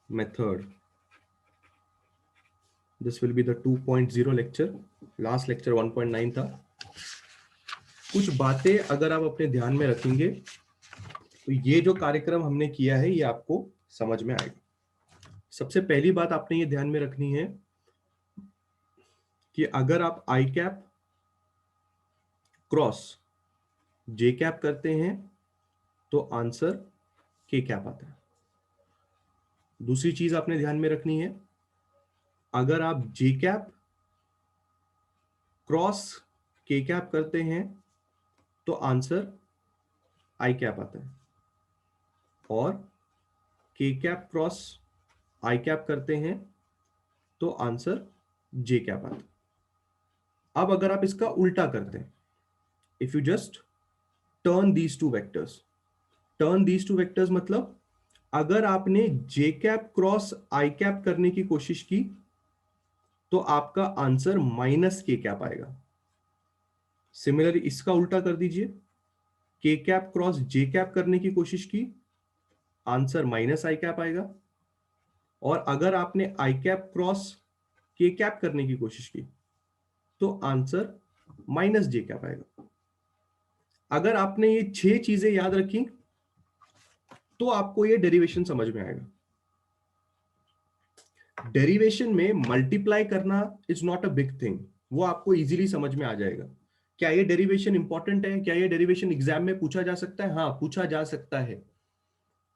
method. This will be the 2.0 lecture. Last lecture 1.9 था. कुछ बातें अगर आप अपने ध्यान में रखेंगे तो ये जो कार्यक्रम हमने किया है ये आपको समझ में आएगा. सबसे पहली बात आपने ये ध्यान में रखनी है कि अगर आप आई कैप क्रॉस जे कैप करते हैं तो आंसर के कैप आता है. दूसरी चीज आपने ध्यान में रखनी है, अगर आप जे कैप क्रॉस के कैप करते हैं तो आंसर आई कैप आता है, और के कैप क्रॉस आई कैप करते हैं तो आंसर जे कैप आता है. अब अगर आप इसका उल्टा करते हैं, if you just turn these two vectors मतलब अगर आपने जे कैप क्रॉस आई कैप करने की कोशिश की तो आपका आंसर माइनस के कैप आएगा. सिमिलरली इसका उल्टा कर दीजिए, के कैप क्रॉस जे कैप करने की कोशिश की, आंसर माइनस आई कैप आएगा. और अगर आपने आई कैप क्रॉस के कैप करने की कोशिश की तो आंसर माइनस जे कैप आएगा. अगर आपने ये 6 चीजें याद रखी तो आपको ये डेरिवेशन समझ में आएगा. डेरिवेशन में मल्टीप्लाई करना is not a big thing, वो आपको इजीली समझ में आ जाएगा. क्या ये डेरिवेशन इंपॉर्टेंट है? क्या ये डेरिवेशन एग्जाम में पूछा जा सकता है? हाँ, पूछा जा सकता है.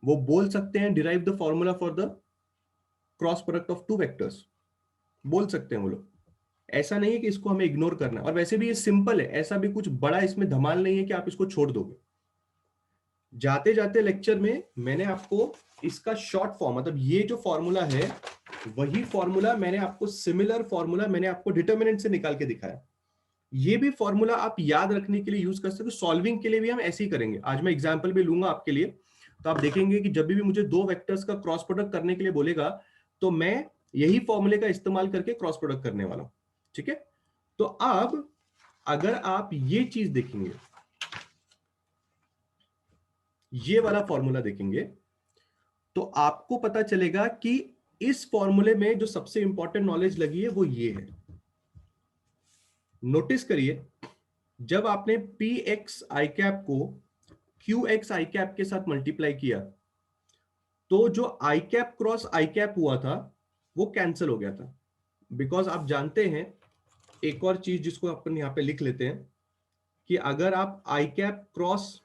वो बोल सकते हैं derive the formula for the cross product of two vectors, बोल सकते हैं वो लोग. ऐसा नहीं है कि इसको हमें इग्नोर करना है. और वैसे भी ये सिंपल है, ऐसा भी कुछ बड़ा इसमें धमाल नहीं है कि आप इसको छोड़ दोगे. जाते जाते लेक्चर में मैंने आपको इसका शॉर्ट फॉर्म, मतलब ये जो फॉर्मूला है वही फॉर्मूला मैंने आपको, सिमिलर फॉर्मूला मैंने आपको डिटर्मिनेंट से निकाल के दिखाया. ये भी फॉर्मूला आप याद रखने के लिए यूज कर सकते हो. सॉल्विंग के लिए भी हम ऐसे ही करेंगे. आज मैं एग्जांपल भी लूंगा आपके लिए, तो आप देखेंगे कि जब भी मुझे दो वेक्टर्स का क्रॉस प्रोडक्ट करने के लिए बोलेगा तो मैं यही फॉर्मूले का इस्तेमाल करके क्रॉस प्रोडक्ट करने वाला हूं. ठीक है, तो अब अगर आप ये चीज देखेंगे, ये वाला फॉर्मूला देखेंगे, तो आपको पता चलेगा कि इस फॉर्मूले में जो सबसे इंपॉर्टेंट नॉलेज लगी है वो ये है. नोटिस करिए, जब आपने पी एक्स आई कैप को क्यू एक्स आई कैप के साथ मल्टीप्लाई किया तो जो आई कैप क्रॉस आई कैप हुआ था वो कैंसिल हो गया था. बिकॉज आप जानते हैं एक और चीज जिसको अपन यहां पे लिख लेते हैं कि अगर आप आई कैप क्रॉस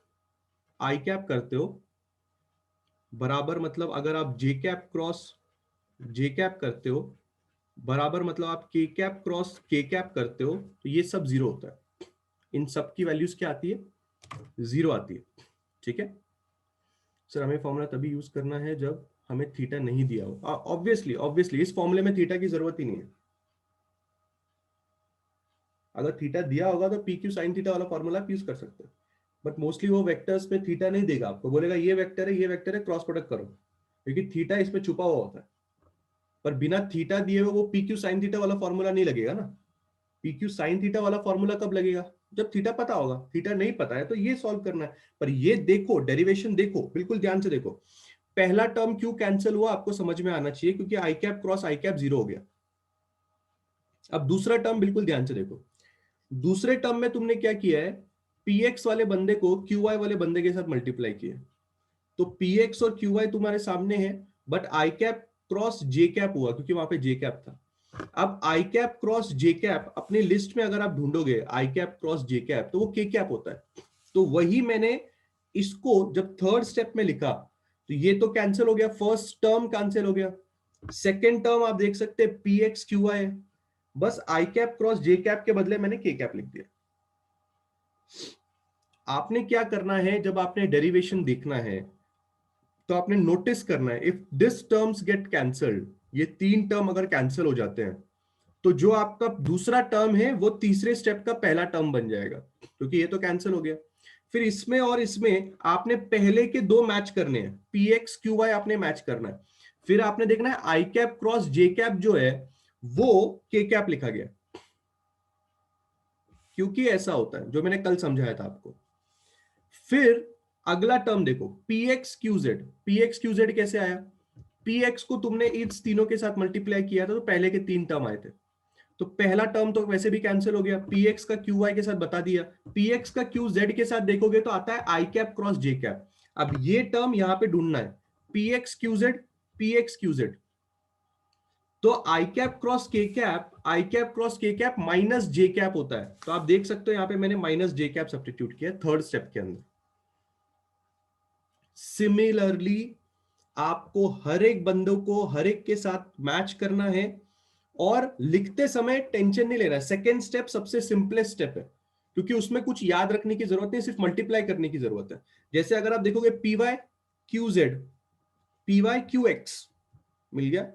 आई कैप करते हो बराबर, मतलब अगर आप जे कैप क्रॉस जे कैप करते हो बराबर, मतलब आप के कैप क्रॉस के कैप करते हो, तो ये सब जीरो होता है. इन सब की वैल्यूज क्या आती है? जीरो आती है. ठीक है सर, हमें फॉर्मूला तभी यूज करना है जब हमें थीटा नहीं दिया हो. ऑब्वियसली ऑब्वियसली इस फॉर्मूले में थीटा की जरूरत ही नहीं है. अगर थीटा दिया होगा तो पी क्यू साइन थीटा वाला फॉर्मूला आप यूज कर सकते हो. बट मोस्टली वो वेक्टर्स में थीटा नहीं देगा आपको, बोलेगा ये वेक्टर है, ये वेक्टर है, क्रॉस प्रोडक्ट करो, क्योंकि थीटा इसमें छुपा हुआ होता है. पर बिना थीटा दिए हुए वो पी क्यू साइन थीटा वाला फॉर्मूला नहीं लगेगा ना. पी क्यू साइन थीटा वाला फॉर्मूला कब लगेगा? जब थीटा पता होगा. थीटा नहीं पता है तो ये सॉल्व करना है. पर ये देखो, डेरिवेशन देखो, बिल्कुल ध्यान से देखो. पहला टर्म क्यों कैंसिल हुआ आपको समझ में आना चाहिए, क्योंकि आई कैप क्रॉस आई कैप जीरो हो गया. अब दूसरा टर्म बिल्कुल ध्यान से देखो. दूसरे टर्म में तुमने क्या किया है, px वाले बंदे को qy वाले बंदे के साथ मल्टीप्लाई किया. तो px और qy तुम्हारे सामने है, but I cap cross J cap हुआ क्योंकि वहां पे जे कैप था. अब आई कैप क्रॉस जे कैप अपनी लिस्ट में अगर आप ढूंढोगे आई कैप क्रॉस जे कैप तो वो के कैप होता है. तो वही मैंने इसको जब थर्ड स्टेप में लिखा तो ये तो कैंसिल हो गया, फर्स्ट टर्म कैंसिल हो गया. सेकेंड टर्म आप देख सकते हैं पी एक्स क्यू आई, बस आई कैप क्रॉस जे कैप के बदले मैंने के कैप लिख दिया. आपने क्या करना है, जब आपने डेरिवेशन देखना है तो आपने नोटिस करना है, if this terms get cancelled, ये तीन टर्म अगर कैंसिल हो जाते हैं तो जो आपका दूसरा टर्म है वो तीसरे स्टेप का पहला टर्म बन जाएगा, क्योंकि ये तो कैंसिल हो गया. फिर इसमें और इसमें आपने पहले के दो मैच करने हैं, पी एक्स क्यू वाई आपने मैच करना है. फिर आपने देखना है आई कैप क्रॉस जे कैप जो है वो के कैप लिखा गया, क्योंकि ऐसा होता है जो मैंने कल समझाया था आपको. फिर अगला टर्म देखो, पी एक्स क्यू जेड कैसे आया? पी एक्स को तुमने इस तीनों के साथ मल्टीप्लाई किया था तो पहले के 3 टर्म आए थे, तो पहला टर्म तो वैसे भी कैंसिल हो गया, पी एक्स का क्यू वाई के साथ बता दिया, पी एक्स का क्यू जेड के साथ देखोगे तो आता है आई कैप क्रॉस जे कैप। अब ये टर्म यहां पे ढूंढना है, P X Q Z, P X Q Z, तो आई कैप क्रॉस के कैप, आई कैप क्रॉस के कैप माइनस जे कैप होता है। तो आप देख सकते हो यहां पे मैंने माइनस जे कैप सब्स्टिट्यूट किया थर्ड स्टेप के अंदर। सिमिलरली आपको हर एक बंदों को हर एक के साथ मैच करना है, और लिखते समय टेंशन नहीं लेना है। सेकेंड स्टेप सबसे सिंपलेस्ट स्टेप है, क्योंकि उसमें कुछ याद रखने की जरूरत नहीं, सिर्फ मल्टीप्लाई करने की जरूरत है। जैसे अगर आप देखोगे P Y Q Z, P Y Q X मिल गया,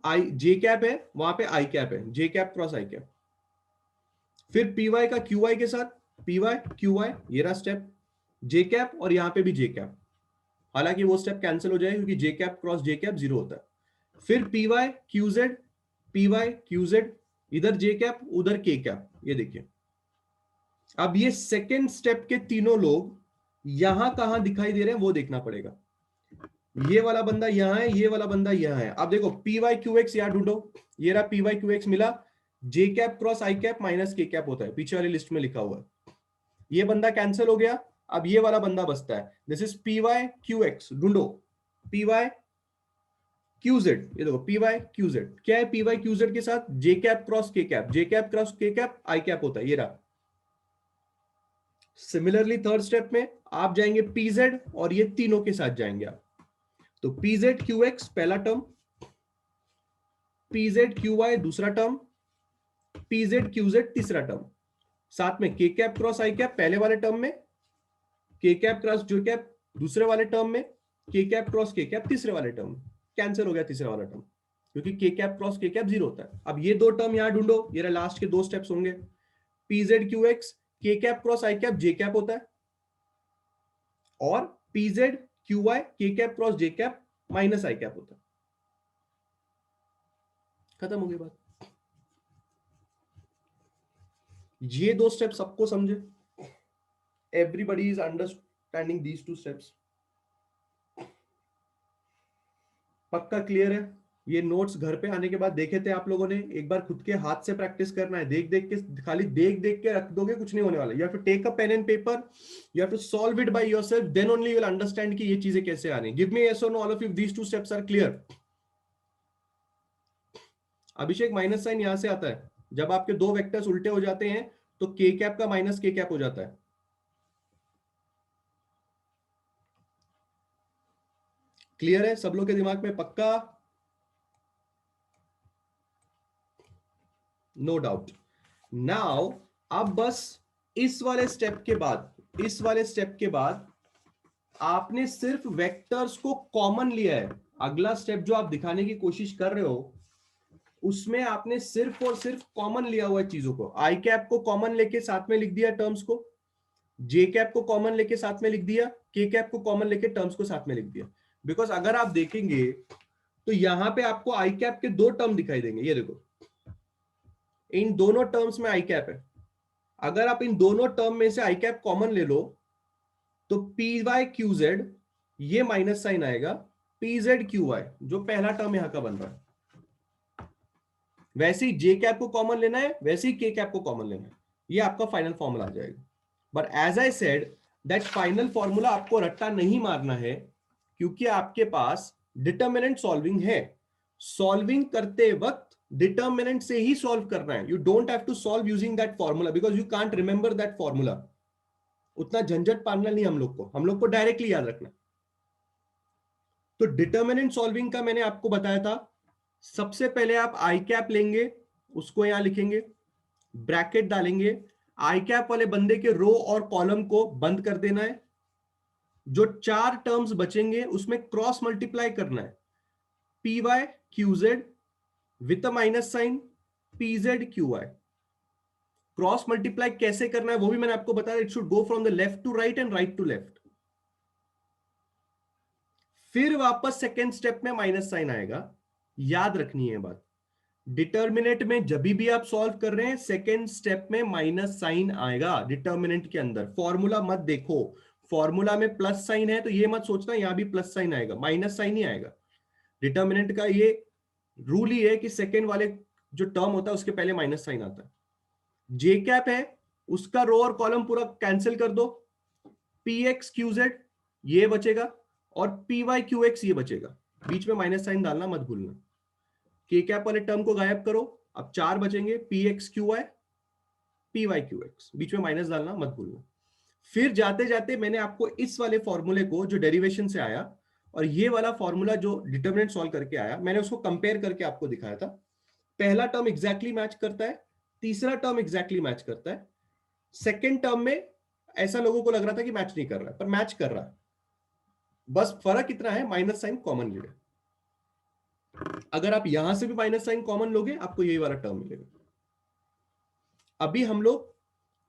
आई जे कैप है वहां पे आई कैप है, जे कैप क्रॉस आई कैप, फिर पी वाई का क्यू वाई के साथ पी वाई क्यू वाई, ये रहा स्टेप, जे कैप और यहां पे भी जे कैप, हालांकि वो स्टेप कैंसिल हो जाए क्योंकि J cap cross J cap 0 होता है। फिर P Y Q Z, P Y Q Z, इधर जे कैप उधर के कैप, ये देखिए। अब ये सेकेंड स्टेप के तीनों लोग यहां कहां दिखाई दे रहे हैं वो देखना पड़ेगा। ये वाला बंदा यहां है, ये वाला बंदा यहां है। अब देखो पी वाई क्यू एक्स यहां ढूंढो, ये रहा पी वाई क्यू एक्स मिला, जे कैप क्रॉस आई कैप माइनस के कैप होता है, पीछे वाली लिस्ट में लिखा हुआ है। ये बंदा कैंसिल हो गया, अब ये वाला बंदा बचता है, this is P Y Q X, ढूंढो पी वाई क्यू जेड, ये देखो पी वाई क्यू जेड क्या है, पी वाई क्यू जेड के साथ जे कैप क्रॉस के कैप, जे कैप क्रॉस के कैप आई कैप होता है, ये रहा। सिमिलरली थर्ड स्टेप में आप जाएंगे पी जेड और ये तीनों के साथ जाएंगे आप, तो पी जेड क्यू एक्स पहला term, P Z Q Y दूसरा term, P Z Q Z तीसरा टर्म, साथ में के कैप क्रॉस आई कैप पहले वाले टर्म में, के कैप क्रॉस जो कैप दूसरे वाले टर्म में, के कैप क्रॉस के कैप तीसरे वाले टर्म में, कैंसिल हो गया तीसरा वाला टर्म क्योंकि के कैप क्रॉस के कैप 0 होता है। अब ये दो टर्म यहां ढूंढो, ये लास्ट के दो स्टेप्स होंगे, पी जेड क्यू एक्स के कैप क्रॉस आई कैप जे कैप होता है, और पी जेड क्यू वाई के cap cross J cap minus आई कैप होता है। खत्म हो गई बात। ये दो स्टेप सबको समझे, everybody is understanding these two steps, पक्का क्लियर है? ये नोट्स घर पे आने के बाद देखे थे आप लोगों ने, एक बार खुद के हाथ से प्रैक्टिस करना है, देख देख के, खाली देख देख के रख दोगे कुछ नहीं होने वाला। You have to take a pen and paper, you have to solve it by yourself, then only you will understand कि ये चीजें कैसे आ रही। Give me yes or no all of you, these two steps are clear? Abhishek minus sign यहां से आता है, जब आपके दो वेक्टर्स उल्टे हो जाते हैं तो के कैप का माइनस के कैप हो जाता है। क्लियर है सब लोग के दिमाग में? पक्का? No doubt. नाउ अब बस इस वाले स्टेप के बाद, इस वाले स्टेप के बाद आपने सिर्फ वेक्टर्स को कॉमन लिया है। अगला स्टेप जो आप दिखाने की कोशिश कर रहे हो उसमें आपने सिर्फ और सिर्फ कॉमन लिया हुआ है चीजों को। आई कैप को कॉमन लेके साथ में लिख दिया टर्म्स को, जे कैप को कॉमन लेके साथ में लिख दिया, के कैप को कॉमन लेके टर्म्स को साथ में लिख दिया। बिकॉज अगर आप देखेंगे तो यहां पे आपको आई कैप के दो टर्म दिखाई देंगे, ये देखो इन दोनों टर्म्स में आई कैप है। अगर आप इन दोनों टर्म में से आई कैप कॉमन ले लो तो पी वाई क्यू जेड, ये माइनस साइन आएगा, पी जेड क्यू वाई जो पहला टर्म यहां का बन रहा है। वैसे ही जे कैप को कॉमन लेना है, वैसे ही के कैप को कॉमन लेना है, ये आपका फाइनल फॉर्मूला आ जाएगा। But as I said that final formula आपको रट्टा नहीं मारना है, क्योंकि आपके पास डिटर्मिनेंट सॉल्विंग है। सॉल्विंग करते वक्त डिटर्मिनेंट से ही सॉल्व करना है। You don't have to solve using that formula because you can't remember that formula. उतना झंझट पालना नहीं हम लोग को डायरेक्टली याद रखना। तो डिटर्मिनेंट सॉल्विंग का मैंने आपको बताया था, सबसे पहले आप आई कैप लेंगे, उसको यहां लिखेंगे, ब्रैकेट डालेंगे, आई कैप वाले बंदे के रो और कॉलम को बंद कर देना है, जो चार टर्म्स बचेंगे उसमें क्रॉस मल्टीप्लाई करना है, P Y Q Z with a minus sign, P Z Q Y. Cross multiply कैसे करना है वो भी मैंने आपको बताया, it should go from the left to right and right to left. फिर वापस सेकेंड स्टेप में माइनस साइन आएगा, याद रखनी है बात। डिटर्मिनेंट में जब भी आप सॉल्व कर रहे हैं सेकेंड स्टेप में माइनस साइन आएगा डिटर्मिनेंट के अंदर। फॉर्मूला मत देखो, फॉर्मूला में प्लस साइन है तो ये मत सोचना यहां भी प्लस साइन आएगा, माइनस साइन ही आएगा। डिटर्मिनेंट का ये रूल ही है कि सेकेंड वाले जो टर्म होता है उसके पहले माइनस साइन आता है। जे कैप है, उसका रो और कॉलम पूरा कैंसिल कर दो, पी एक्स क्यू जेड ये बचेगा और पी वाई क्यू एक्स ये बचेगा, बीच में माइनस साइन डालना मत भूलना। के कैप वाले टर्म को गायब करो, अब 4 बचेंगे, P X Q Y, P Y Q X, बीच में माइनस डालना मत भूलना। फिर जाते जाते मैंने आपको इस वाले फॉर्मूले को जो डेरिवेशन से आया और ये वाला फॉर्मूला जो डिटरमिनेंट सॉल्व करके आया, मैंने उसको कंपेयर करके आपको दिखाया था। पहला टर्म एग्जैक्टली मैच करता है, तीसरा टर्म एग्जैक्टली मैच करता है, सेकेंड टर्म में ऐसा लोगों को लग रहा था कि मैच नहीं कर रहा है, पर मैच कर रहा है। बस फर्क इतना है, माइनस साइन कॉमन ले। अगर आप यहां से भी माइनस साइन कॉमन लोगे आपको यही वाला टर्म मिलेगा। अभी हम लोग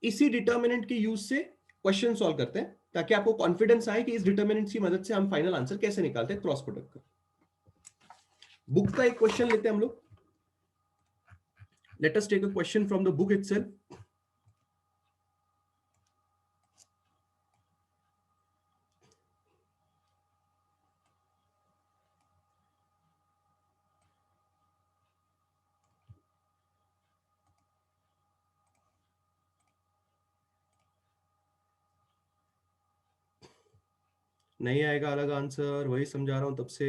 इसी डिटर्मिनेंट के यूज से क्वेश्चन सॉल्व करते हैं ताकि आपको कॉन्फिडेंस आए कि इस डिटर्मिनेंट की मदद से हम फाइनल आंसर कैसे निकालते हैं क्रॉस प्रोडक्ट का। बुक का एक क्वेश्चन लेते हैं हम लोग। Let us take a question from the book itself. नहीं आएगा अलग आंसर, वही समझा रहा हूं तब से।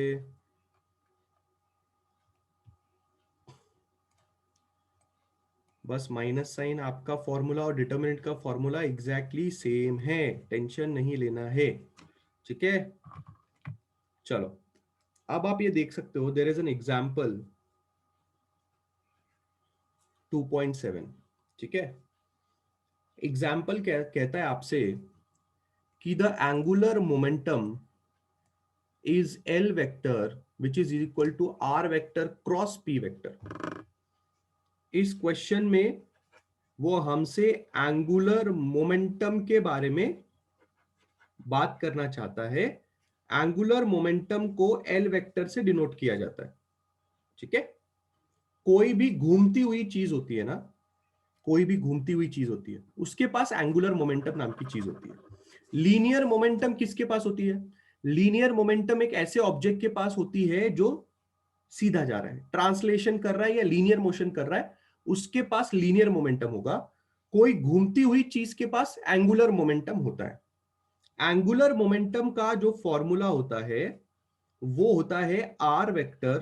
बस माइनस साइन आपका फॉर्मूला और डिटर्मिनेंट का फॉर्मूला एग्जैक्टली सेम है, टेंशन नहीं लेना है, ठीक है। चलो अब आप ये देख सकते हो, देयर इज एन एग्जांपल 2.7, ठीक है। एग्जाम्पल कहता है आपसे कि the angular momentum is L vector which is equal to R vector cross P vector. इस क्वेश्चन में वो हमसे एंगुलर मोमेंटम के बारे में बात करना चाहता है। एंगुलर मोमेंटम को एल वेक्टर से डिनोट किया जाता है, ठीक है। कोई भी घूमती हुई चीज होती है ना, कोई भी घूमती हुई चीज होती है उसके पास एंगुलर मोमेंटम नाम की चीज होती है। लीनियर मोमेंटम किसके पास होती है? लीनियर मोमेंटम एक ऐसे ऑब्जेक्ट के पास होती है जो सीधा जा रहा है, ट्रांसलेशन कर रहा है या लीनियर मोशन कर रहा है, उसके पास लीनियर मोमेंटम होगा। कोई घूमती हुई चीज के पास एंगुलर मोमेंटम होता है। एंगुलर मोमेंटम का जो फॉर्मूला होता है वो होता है R vector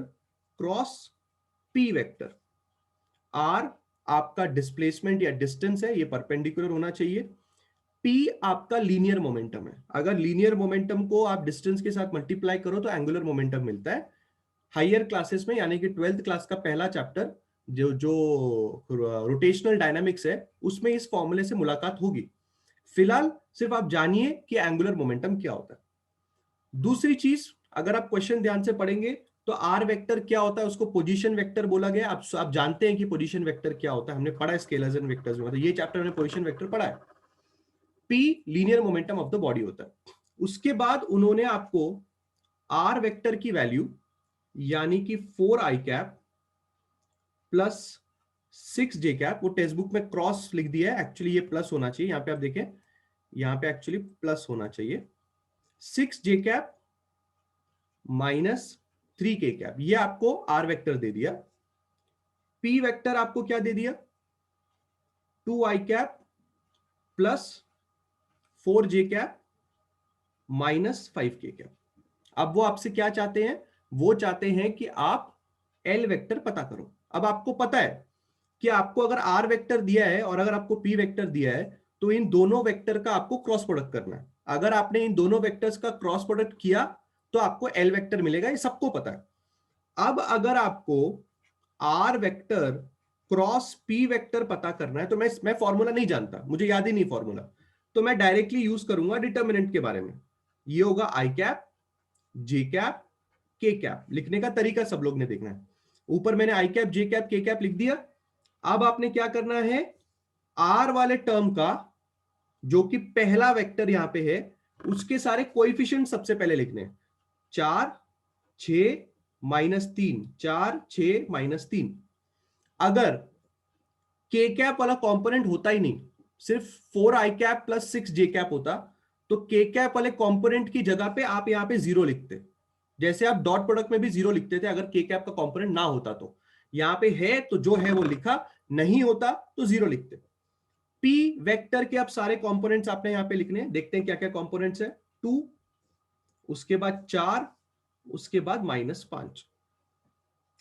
cross P vector. R आपका डिस्प्लेसमेंट या डिस्टेंस है, ये परपेंडिकुलर होना चाहिए। पी आपका लीनियर मोमेंटम है। अगर लीनियर मोमेंटम को आप डिस्टेंस के साथ मल्टीप्लाई करो तो एंगुलर मोमेंटम मिलता है। हायर क्लासेस में यानी कि 12th क्लास का पहला चैप्टर जो जो रोटेशनल डायनामिक्स है उसमें इस फॉर्मूले से मुलाकात होगी। फिलहाल सिर्फ आप जानिए कि एंगुलर मोमेंटम क्या होता है। दूसरी चीज, अगर आप क्वेश्चन ध्यान से पढ़ेंगे तो आर वेक्टर क्या होता है, उसको पोजीशन वेक्टर बोला गया। आप जानते हैं कि पोजीशन वेक्टर क्या होता है, हमने पढ़ा है स्केलर्स एंड वेक्टर्स में, मतलब ये चैप्टर में पोजीशन वेक्टर पढ़ा है। P linear momentum of the body होता है। उसके बाद उन्होंने आपको आर वेक्टर की वैल्यू यानी कि 4 आई कैप प्लस 6 जे कैप, वो टेक्स्ट बुक में क्रॉस लिख दिया है, एक्चुअली ये प्लस होना चाहिए। यहां पे आप देखें, यहां पे एक्चुअली प्लस होना चाहिए। 6 जे कैप माइनस 3 के कैप, ये आपको आर वेक्टर दे दिया। पी वेक्टर आपको क्या दे दिया? 2 आई कैप प्लस 4 जे कैप माइनस 5 के कैप। अब वो आपसे क्या चाहते हैं? वो चाहते हैं कि आप एल वेक्टर पता करो। अब आपको पता है कि आपको अगर आर वेक्टर दिया है और अगर आपको पी वेक्टर दिया है तो इन दोनों वेक्टर का आपको क्रॉस प्रोडक्ट करना है। अगर आपने इन दोनों वेक्टर्स का क्रॉस प्रोडक्ट किया तो आपको एल वेक्टर मिलेगा, ये सबको पता है। अब अगर आपको R vector cross P vector पता करना है तो मैं फॉर्मूला नहीं जानता, मुझे याद ही नहीं फॉर्मूला, तो मैं डायरेक्टली यूज करूंगा डिटर्मिनेंट के बारे में। ये होगा आई कैप जे कैप के कैप। लिखने का तरीका सब लोग ने देखना है। ऊपर मैंने आई कैप जे कैप के कैप लिख दिया। अब आपने क्या करना है, आर वाले टर्म का जो कि पहला वेक्टर यहां पे है उसके सारे कोएफिशिएंट सबसे पहले लिखने हैं। 4 6 -3, 4 6 -3। अगर के कैप वाला कंपोनेंट होता ही नहीं, सिर्फ 4 आई कैप प्लस 6 जे कैप होता, तो के कैप वाले कंपोनेंट की जगह पे आप यहां पे 0 लिखते। जैसे आप डॉट प्रोडक्ट में भी 0 लिखते थे अगर के कैप का कंपोनेंट ना होता तो। यहां पे है तो जो है वो लिखा, नहीं होता तो 0 लिखते। पी वेक्टर के अब सारे कंपोनेंट्स आपने यहां पे लिखने हैं। देखते हैं क्या क्या कंपोनेंट्स है। 2, उसके बाद 4, उसके बाद -5।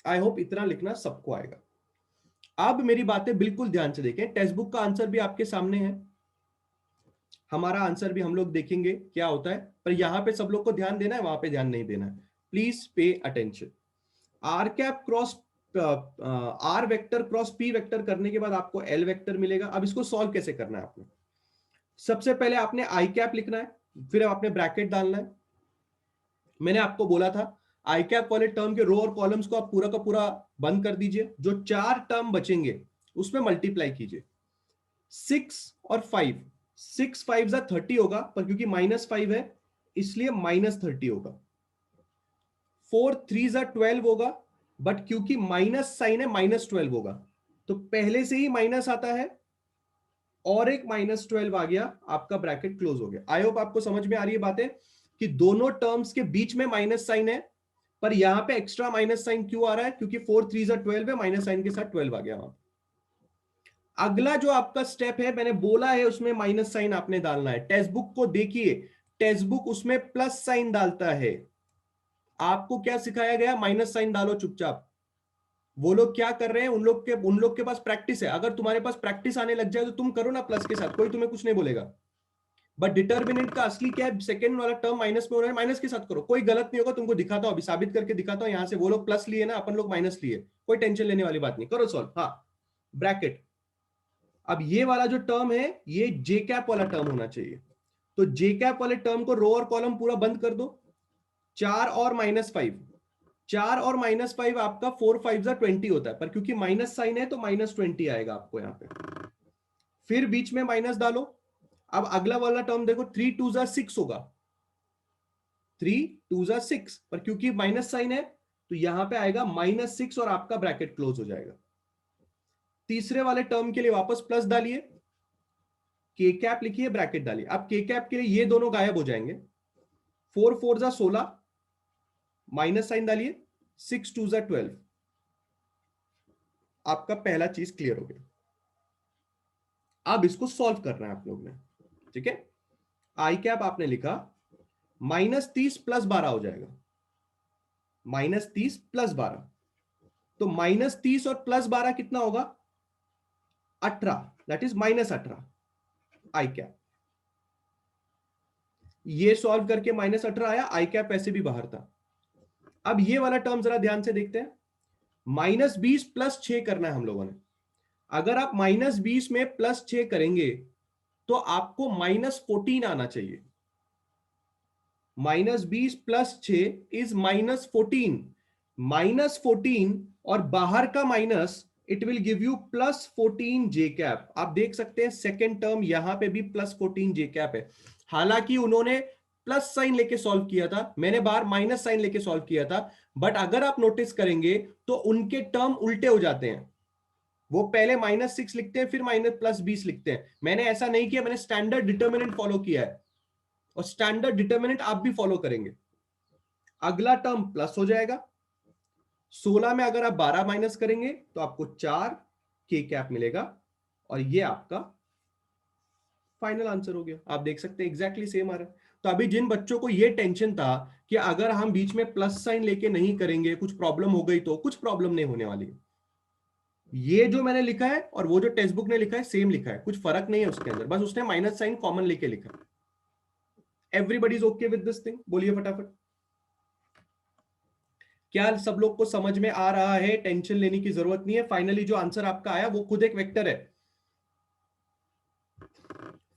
आई होप इतना लिखना सबको आएगा। अब मेरी बातें बिल्कुल ध्यान से देखें। टेक्स्ट बुक का आंसर भी आपके सामने है, हमारा आंसर भी हम लोग देखेंगे क्या होता है, पर यहां पे सब लोग को ध्यान देना है, वहां पे ध्यान नहीं देना है। Please pay attention. R cap cross R vector cross P vector करने के बाद आपको एल वेक्टर मिलेगा। अब इसको सॉल्व कैसे करना है आपने, सबसे पहले आपने आई कैप लिखना है, फिर आपने ब्रैकेट डालना है। मैंने आपको बोला था आई कैप वाले टर्म के रो और कॉलम्स को आप पूरा का पूरा बंद कर दीजिए, जो 4 टर्म बचेंगे उसमें मल्टीप्लाई कीजिए। 6 और 5, 6 5 30 होगा, पर क्योंकि -5 है इसलिए -30 होगा। 4 3 12 होगा, बट क्योंकि माइनस साइन है -12 होगा, तो पहले से ही माइनस आता है और एक -12 आ गया, आपका ब्रैकेट क्लोज हो गया। आई होप आपको समझ में आ रही है बातें कि दोनों टर्म्स के बीच में माइनस साइन है, पर यहां पे एक्स्ट्रा माइनस साइन क्यों आ रहा है, क्योंकि 4 3 12 है, माइनस साइन के साथ 12 आ गया वहां। अगला जो आपका स्टेप है मैंने बोला है उसमें माइनस साइन आपने डालना है। टेक्स्ट बुक को देखिए, टेक्स्ट बुक उसमें प्लस साइन डालता है। आपको क्या सिखाया गया, माइनस साइन डालो चुपचाप। वो लोग क्या कर रहे हैं, उन लोग के पास प्रैक्टिस है। अगर तुम्हारे पास प्रैक्टिस आने लग जाए तो तुम करो ना प्लस के साथ, कोई तुम्हें कुछ नहीं बोलेगा। बट डिटर्मिनेंट का असली क्या है, सेकंड वाला टर्म माइनस में हो रहा है, माइनस के साथ करो, कोई गलत नहीं होगा। तुमको दिखाता हूं, अभी साबित करके दिखाता हूं। यहां से वो लोग प्लस लिए ना, अपन लोग माइनस लिए, कोई टेंशन लेने वाली बात नहीं, करो सॉल्व। हाँ, ब्रैकेट। अब ये वाला जो टर्म है ये जे कैप वाला टर्म होना चाहिए, तो जे कैप वाले टर्म को रो और कॉलम पूरा बंद कर दो। 4 और -5, 4 और -5 आपका 4 5 20 होता है, पर क्योंकि माइनस साइन है तो -20 आएगा आपको यहां पे। फिर बीच में माइनस डालो। अब अगला वाला टर्म देखो, 3 2 6 होगा, 3 2 6, पर क्योंकि माइनस साइन है तो यहां पे आएगा -6 और आपका ब्रैकेट क्लोज हो जाएगा। तीसरे वाले टर्म के लिए वापस प्लस डालिए, के कैप लिखिए, ब्रैकेट डालिए। अब के कैप के लिए ये दोनों गायब हो जाएंगे। 4 4 16, माइनस साइन डालिए, 6 2 12। आपका पहला चीज क्लियर हो गया। अब इसको सॉल्व करना है आप लोग ने, ठीक है। आई कैप आपने लिखा, -30 + 12 हो जाएगा, -30 + 12, तो -30 और +12 कितना होगा, 18, दैट इज -18। आई कैप ये सॉल्व करके -18 आया, आई कैप ऐसे भी बाहर था। अब ये वाला टर्म जरा ध्यान से देखते हैं। -20 + 6 करना है हम लोगों ने। अगर आप -20 में +6 करेंगे तो आपको -14 आना चाहिए। -20 + 6 इज -14, -14 और बाहर का minus, it will give you +14 J cap. आप देख सकते हैं सेकेंड टर्म यहां पे भी +14 जे कैप है। हालांकि उन्होंने प्लस साइन लेके सॉल्व किया था, मैंने बाहर माइनस साइन लेके सॉल्व किया था, बट अगर आप नोटिस करेंगे तो उनके टर्म उल्टे हो जाते हैं। वो पहले -6 लिखते हैं, फिर +20 लिखते हैं। मैंने ऐसा नहीं किया, मैंने स्टैंडर्ड डिटर्मिनेंट फॉलो किया है, और स्टैंडर्ड डिटर्मिनेंट आप भी फॉलो करेंगे। अगला टर्म प्लस हो जाएगा। 16 में अगर आप 12 माइनस करेंगे तो आपको 4 के कैप मिलेगा, और ये आपका फाइनल आंसर हो गया। आप देख सकते हैं एग्जैक्टली सेम आ रहा है। तो अभी जिन बच्चों को ये टेंशन था कि अगर हम बीच में प्लस साइन लेके नहीं करेंगे कुछ प्रॉब्लम हो गई, तो कुछ प्रॉब्लम नहीं होने वाली। ये जो मैंने लिखा है और वो जो टेक्स्ट बुक ने लिखा है सेम लिखा है, कुछ फर्क नहीं है उसके अंदर, बस उसने माइनस साइन कॉमन लेके लिखा। Everybody is okay with this thing, बोलिए फटाफट। क्या सब लोग को समझ में आ रहा है, टेंशन लेने की जरूरत नहीं है। फाइनली जो आंसर आपका आया वो खुद एक वेक्टर है।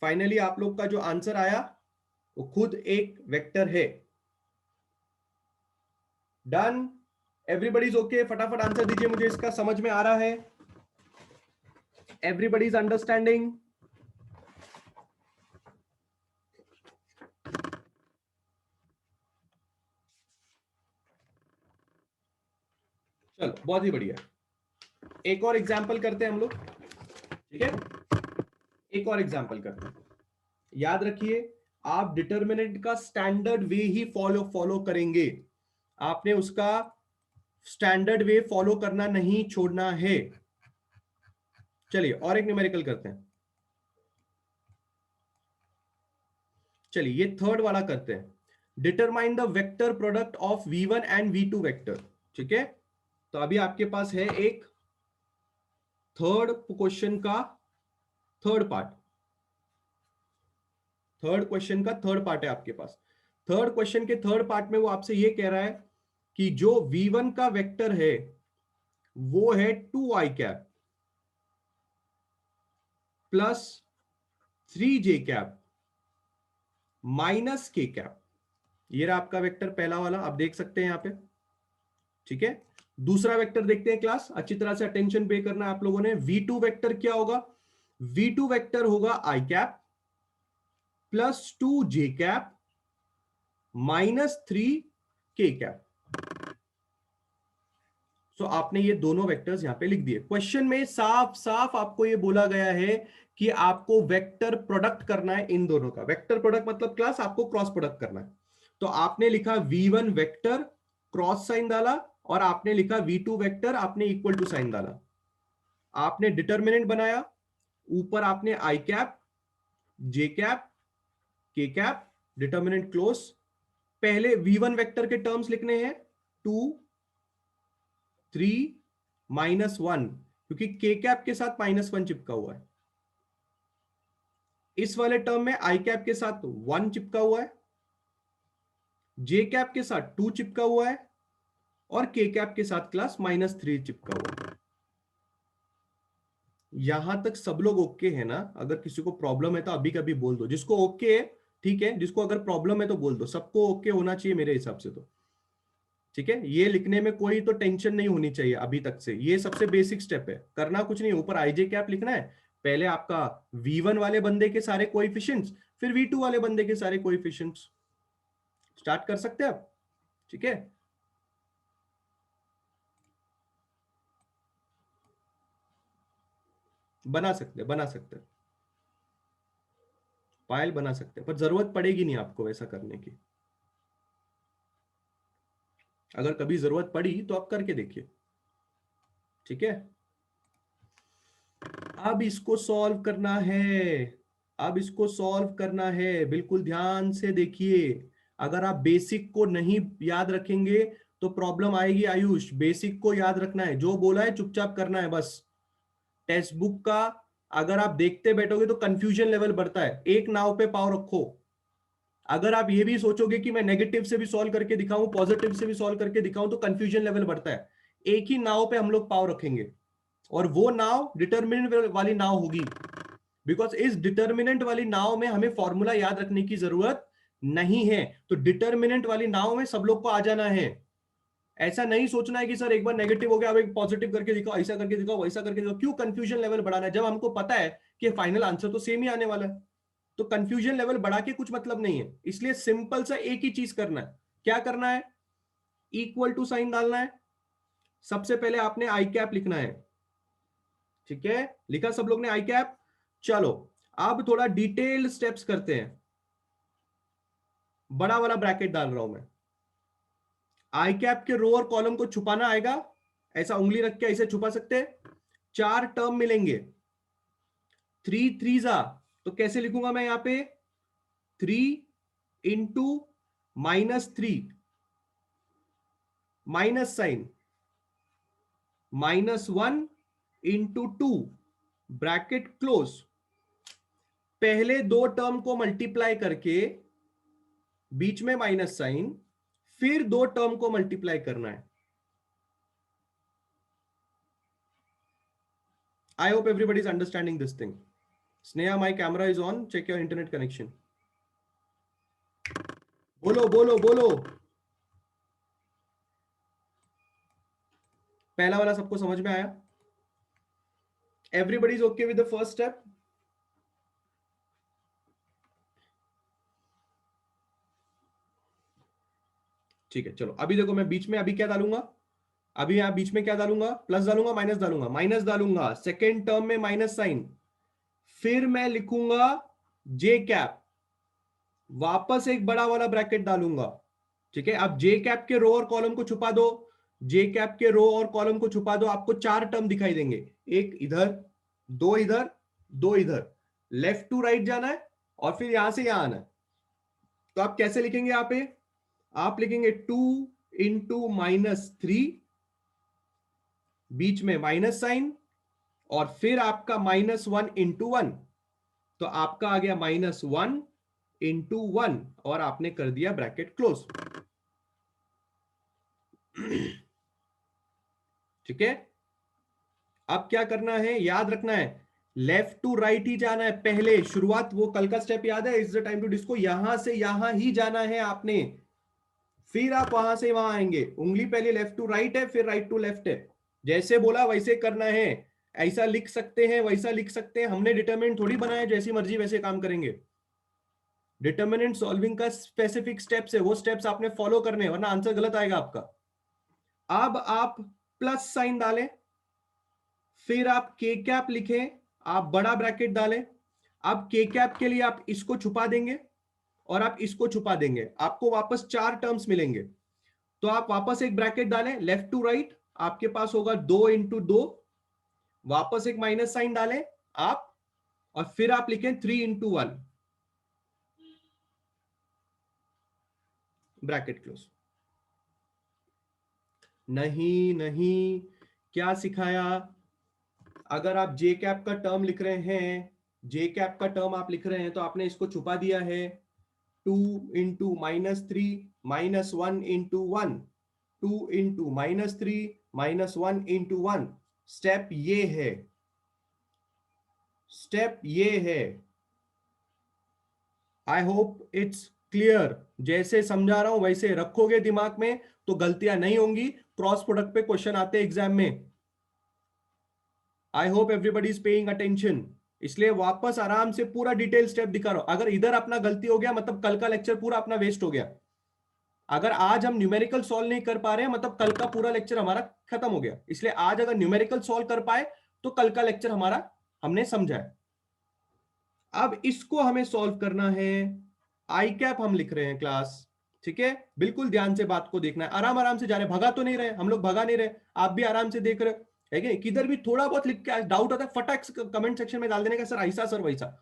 फाइनली आप लोग का जो आंसर आया वो खुद एक वेक्टर है। Done, everybody is okay. फटाफट आंसर दीजिए मुझे, इसका समझ में आ रहा है, एवरीबडी इज अंडरस्टैंडिंग। चलो बहुत ही बढ़िया। एक और एग्जाम्पल करते हैं हम लोग, ठीक है। एक और एग्जाम्पल करते हैं। याद रखिए, आप डिटर्मिनेंट का स्टैंडर्ड वे ही फॉलो करेंगे। आपने उसका स्टैंडर्ड वे फॉलो करना नहीं छोड़ना है। चलिए और एक न्यूमेरिकल करते हैं। चलिए ये थर्ड वाला करते हैं। Determine the vector product of v1 and v2 vector. ठीक है, तो अभी आपके पास है एक थर्ड क्वेश्चन का थर्ड पार्ट। थर्ड क्वेश्चन का थर्ड पार्ट है आपके पास। थर्ड क्वेश्चन के थर्ड पार्ट में वो आपसे ये कह रहा है कि जो v1 का वेक्टर है वो है 2i cap plus 3j cap minus k cap. ये रहा आपका वेक्टर पहला वाला, आप देख सकते हैं यहां पे। ठीक है, दूसरा वेक्टर देखते हैं क्लास, अच्छी तरह से अटेंशन पे करना है आप लोगों ने। v2 वेक्टर क्या होगा? v2 वेक्टर होगा i cap plus 2j cap minus 3k cap. तो आपने ये दोनों वेक्टर्स यहां पे लिख दिए। क्वेश्चन में साफ साफ आपको ये बोला गया है कि आपको वेक्टर प्रोडक्ट करना है इन दोनों का। वेक्टर प्रोडक्ट मतलब क्लास आपको क्रॉस प्रोडक्ट करना है। तो आपने लिखा v1 वेक्टर, क्रॉस साइन डाला, और आपने लिखा v2 वेक्टर, आपने इक्वल टू साइन डाला। आपने डिटर्मिनेंट बनाया, ऊपर आपने आई कैप, जे कैप, के कैप, डिटर्मिनेंट क्लोज। पहले v1 वेक्टर के टर्म्स लिखने हैं, 2 3 -1, क्योंकि के कैप के साथ -1 चिपका हुआ है। इस वाले टर्म में आई कैप के साथ 1 चिपका हुआ है, जे कैप के साथ 2 चिपका हुआ है, और के कैप के साथ क्लास -3 चिपका हुआ है। यहां तक सब लोग ओके है ना? अगर किसी को प्रॉब्लम है तो अभी कभी बोल दो, जिसको ओके है ठीक है, जिसको अगर प्रॉब्लम है तो बोल दो। सबको ओके होना चाहिए मेरे हिसाब से तो। ठीक है, ये लिखने में कोई तो टेंशन नहीं होनी चाहिए अभी तक से। ये सबसे बेसिक स्टेप है, करना कुछ नहीं, ऊपर आईजे कैप लिखना है। पहले आपका v1 वाले बंदे के सारे कोएफिशिएंट्स, फिर v2 वाले बंदे के सारे कोएफिशिएंट्स। स्टार्ट कर सकते हैं आप? ठीक है, बना सकते हैं, बना सकते हैं, पायल बना सकते हैं, पर जरूरत पड़ेगी नहीं आपको वैसा करने की। अगर कभी जरूरत पड़ी तो आप करके देखिए। ठीक है, अब इसको सॉल्व करना है। अब इसको सॉल्व करना है, बिल्कुल ध्यान से देखिए। अगर आप बेसिक को नहीं याद रखेंगे तो प्रॉब्लम आएगी आयुष। बेसिक को याद रखना है, जो बोला है चुपचाप करना है बस। टेक्स्ट बुक का अगर आप देखते बैठोगे तो कंफ्यूजन लेवल बढ़ता है। एक नाव पे पाव रखो। अगर आप ये भी सोचोगे कि मैं नेगेटिव से भी सॉल्व करके दिखाऊं, पॉजिटिव से भी सॉल्व करके दिखाऊं, तो कंफ्यूजन लेवल बढ़ता है। एक ही नाव पे हम लोग पाव रखेंगे, और वो नाव डिटर्मिनेंट वाली नाव होगी। बिकॉज इस डिटर्मिनेंट वाली नाव में हमें फॉर्मूला याद रखने की जरूरत नहीं है। तो डिटर्मिनेंट वाली नाव में सब लोग को आ जाना है। ऐसा नहीं सोचना है कि सर एक बार नेगेटिव हो गया अब एक पॉजिटिव करके दिखाओ, ऐसा करके दिखाओ, वैसा करके दिखाओ। क्यों कंफ्यूजन लेवल बढ़ाना है जब हमको पता है कि फाइनल आंसर तो सेम ही आने वाला है? तो कंफ्यूजन लेवल बढ़ा के कुछ मतलब नहीं है। इसलिए सिंपल सा एक ही चीज करना है। क्या करना है? इक्वल टू साइन डालना है। सबसे पहले आपने आई कैप लिखना है। ठीक है, लिखा सब लोग ने आई कैप। चलो अब थोड़ा डिटेल्ड स्टेप्स करते हैं। बड़ा वाला ब्रैकेट डाल रहा हूं मैं। आई कैप के रो और कॉलम को छुपाना आएगा? ऐसा उंगली रख के ऐसे छुपा सकते हैं। 4 टर्म मिलेंगे, 3 3 तो कैसे लिखूंगा मैं यहां पे? 3 × माइनस साइन -1 × 2 ब्रैकेट क्लोज। पहले दो टर्म को मल्टीप्लाई करके बीच में माइनस साइन, फिर दो टर्म को मल्टीप्लाई करना है। I hope everybody is understanding this thing. Sneha, my camera is on. Check your internet connection. बोलो बोलो बोलो। पहला वाला सबको समझ में आया? Everybody is okay with the first step? ठीक है, चलो अभी देखो मैं बीच में अभी क्या डालूंगा? अभी यहां बीच में क्या डालूंगा? प्लस डालूंगा, माइनस डालूंगा? माइनस डालूंगा। सेकेंड टर्म में माइनस साइन, फिर मैं लिखूंगा जे कैप, वापस एक बड़ा वाला ब्रैकेट डालूंगा। ठीक है, अब जे कैप के रो और कॉलम को छुपा दो, जे कैप के रो और कॉलम को छुपा दो, आपको 4 टर्म दिखाई देंगे, एक इधर, दो इधर, दो इधर, लेफ्ट टू राइट जाना है और फिर यहां से यहां आना है। तो आप कैसे लिखेंगे यहां पे, आप लिखेंगे 2 इंटू -3, बीच में माइनस साइन, और फिर आपका -1 इंटू 1, तो आपका आ गया -1 इंटू 1, और आपने कर दिया ब्रैकेट क्लोज। ठीक है, अब क्या करना है, याद रखना है, लेफ्ट टू राइट ही जाना है पहले, शुरुआत, वो कल का स्टेप याद है, is the time to disco, यहां से यहां ही जाना है आपने, फिर आप वहां से वहां आएंगे, उंगली पहले लेफ्ट टू राइट है, फिर राइट टू लेफ्ट है, जैसे बोला वैसे करना है। ऐसा लिख सकते हैं, वैसा लिख सकते हैं, हमने डिटरमिनेंट थोड़ी बनाया जैसी मर्जी वैसे काम करेंगे। डिटरमिनेंट सॉल्विंग का स्पेसिफिक स्टेप्स है, वो स्टेप्स आपने फॉलो करने हैं, वरना आंसर गलत आएगा आपका। अब आप प्लस साइन डालें, फिर आप के कैप लिखें, आप बड़ा ब्रैकेट डालें। अब के कैप के लिए आप इसको छुपा देंगे और आप इसको छुपा देंगे, आपको वापस 4 टर्म्स मिलेंगे। तो आप वापस एक ब्रैकेट डालें, लेफ्ट टू राइट, आपके पास होगा 2 इंटू 2, वापस एक माइनस साइन डालें आप, और फिर आप लिखें 3 इंटू 1, ब्रैकेट क्लोज। नहीं नहीं, क्या सिखाया, अगर आप जे कैप का टर्म लिख रहे हैं, जे कैप का टर्म आप लिख रहे हैं, तो आपने इसको छुपा दिया है, 2 into -3 -1 into 1, 2 into -3 -1 into 1। Step ये है, स्टेप ये है। आई होप इट्स क्लियर, जैसे समझा रहा हूं वैसे रखोगे दिमाग में तो गलतियां नहीं होंगी, क्रॉस प्रोडक्ट पे क्वेश्चन आते हैं एग्जाम में। I hope everybody is paying attention, इसलिए वापस आराम से पूरा डिटेल स्टेप दिखा रहा हूं। अगर इधर अपना गलती हो गया मतलब कल का लेक्चर पूरा अपना वेस्ट हो गया। अगर आज हम न्यूमेरिकल सॉल्व नहीं कर पा रहे हैं मतलब कल का पूरा लेक्चर हमारा खत्म हो गया। इसलिए आज अगर न्यूमेरिकल सॉल्व कर पाए तो कल का लेक्चर हमारा हमने समझा है। अब इसको हमें सॉल्व करना है, आई कैप हम लिख रहे हैं क्लास, ठीक है, बिल्कुल ध्यान से बात को देखना है, आराम आराम से जा रहे हैं, भगा तो नहीं रहे हम लोग, भगा नहीं रहे, आप भी आराम से देख रहे हो, है कि किधर भी थोड़ा बहुत लिख के डाउट होता है फटाक कमेंट सेक्शन में डाल देने का, सर ऐसा सर वैसा,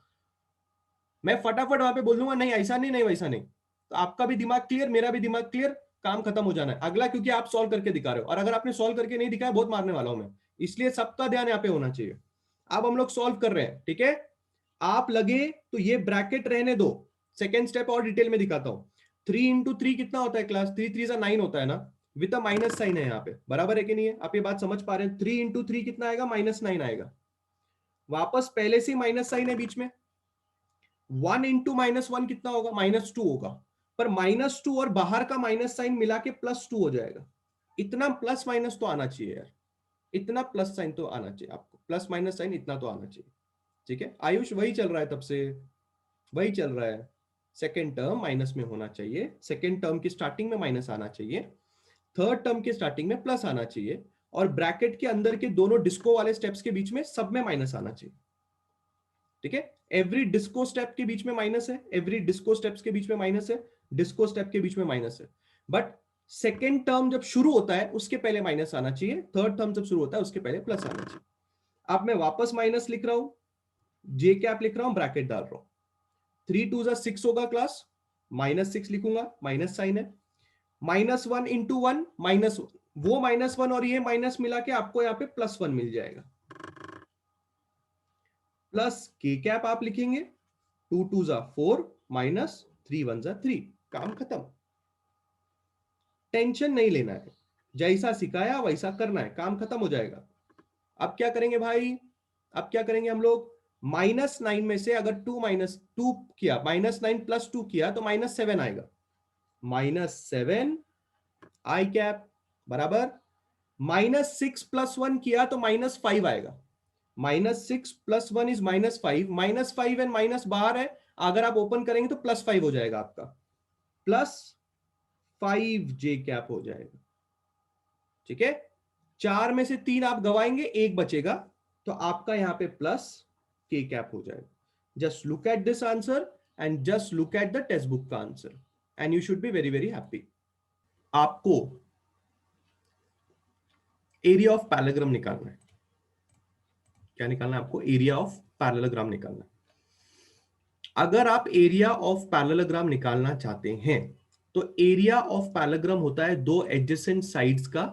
मैं फटाफट वहां पे बोल दूंगा नहीं ऐसा नहीं, नहीं वैसा नहीं, तो आपका भी दिमाग क्लियर, मेरा भी दिमाग क्लियर, काम खत्म हो जाना है अगला, क्योंकि आप सॉल्व करके दिखा रहे हो, और अगर आपने सॉल्व करके नहीं दिखाया बहुत मारने वाला हूं मैं, इसलिए सबका ध्यान यहाँ पे होना चाहिए। अब हम लोग सॉल्व कर रहे हैं, ठीक है, आप लगे तो ये ब्रैकेट रहने दो, सेकेंड स्टेप और डिटेल में दिखाता हूं। 3 इंटू 3 कितना होता है क्लास, 3 3 9 होता है ना, विद अ माइनस साइन है यहाँ पे, बराबर है कि नहीं है, आप ये बात समझ पा रहे हैं, 3 इंटू 3 कितना आएगा, -9 आएगा, वापस पहले से माइनस साइन है बीच में, 1 इंटू -1 कितना होगा, -2 होगा, पर -2 और बाहर का माइनस साइन मिला के +2 हो जाएगा, इतना प्लस माइनस तो आना चाहिए यार, इतना प्लस साइन तो आना चाहिए आपको, प्लस माइनस साइन इतना तो आना चाहिए, ठीक है। आयुष वही चल रहा है तब से, वही चल रहा है, सेकेंड टर्म माइनस में होना चाहिए, सेकेंड टर्म की स्टार्टिंग में माइनस आना चाहिए, थर्ड टर्म के स्टार्टिंग में प्लस आना चाहिए, और ब्रैकेट के अंदर के दोनों डिस्को वाले स्टेप्स के बीच में सब में माइनस आना चाहिए, ठीक है। एवरी डिस्को स्टेप के बीच में माइनस है, एवरी डिस्को स्टेप्स के बीच में माइनस है, डिस्को स्टेप के बीच में माइनस है, बट सेकेंड टर्म जब शुरू होता है उसके पहले माइनस आना चाहिए, थर्ड टर्म जब शुरू होता है उसके पहले प्लस आना चाहिए। अब मैं वापस माइनस लिख रहा हूं, जे कैप लिख रहा हूं, ब्रैकेट डाल रहा हूं, 3 2 6 होगा क्लास, -6 लिखूंगा, माइनस साइन है, -1 इंटू 1 -1, वो -1 और ये माइनस मिला के आपको यहाँ पे +1 मिल जाएगा, प्लस के कैप आप लिखेंगे, 2 2 4 -3 1 3, काम खत्म, टेंशन नहीं लेना है, जैसा सिखाया वैसा करना है, काम खत्म हो जाएगा। अब क्या करेंगे भाई, अब क्या करेंगे हम लोग, -9 में से अगर 2 किया, -9 + 2 किया तो -7 आएगा, -7 आई कैप बराबर, -6 + 1 किया तो -5 आएगा, -6 + 1 इज -5, -5 एंड माइनस बाहर है, अगर आप ओपन करेंगे तो +5 हो जाएगा आपका, +5 जे कैप हो जाएगा, ठीक है। 4 में से 3 आप गवाएंगे, 1 बचेगा, तो आपका यहां पे प्लस के कैप हो जाएगा। Just look at this answer and just look at the text book का answer and you should be very very happy. आपको एरिया ऑफ पैरेललोग्राम निकालना है। क्या निकालना है आपको? एरिया ऑफ पैरेललोग्राम निकालना है। अगर आप एरिया ऑफ पैरेललोग्राम निकालना चाहते हैं तो एरिया ऑफ पैरेललोग्राम होता है दो एडजेसेंट साइड्स का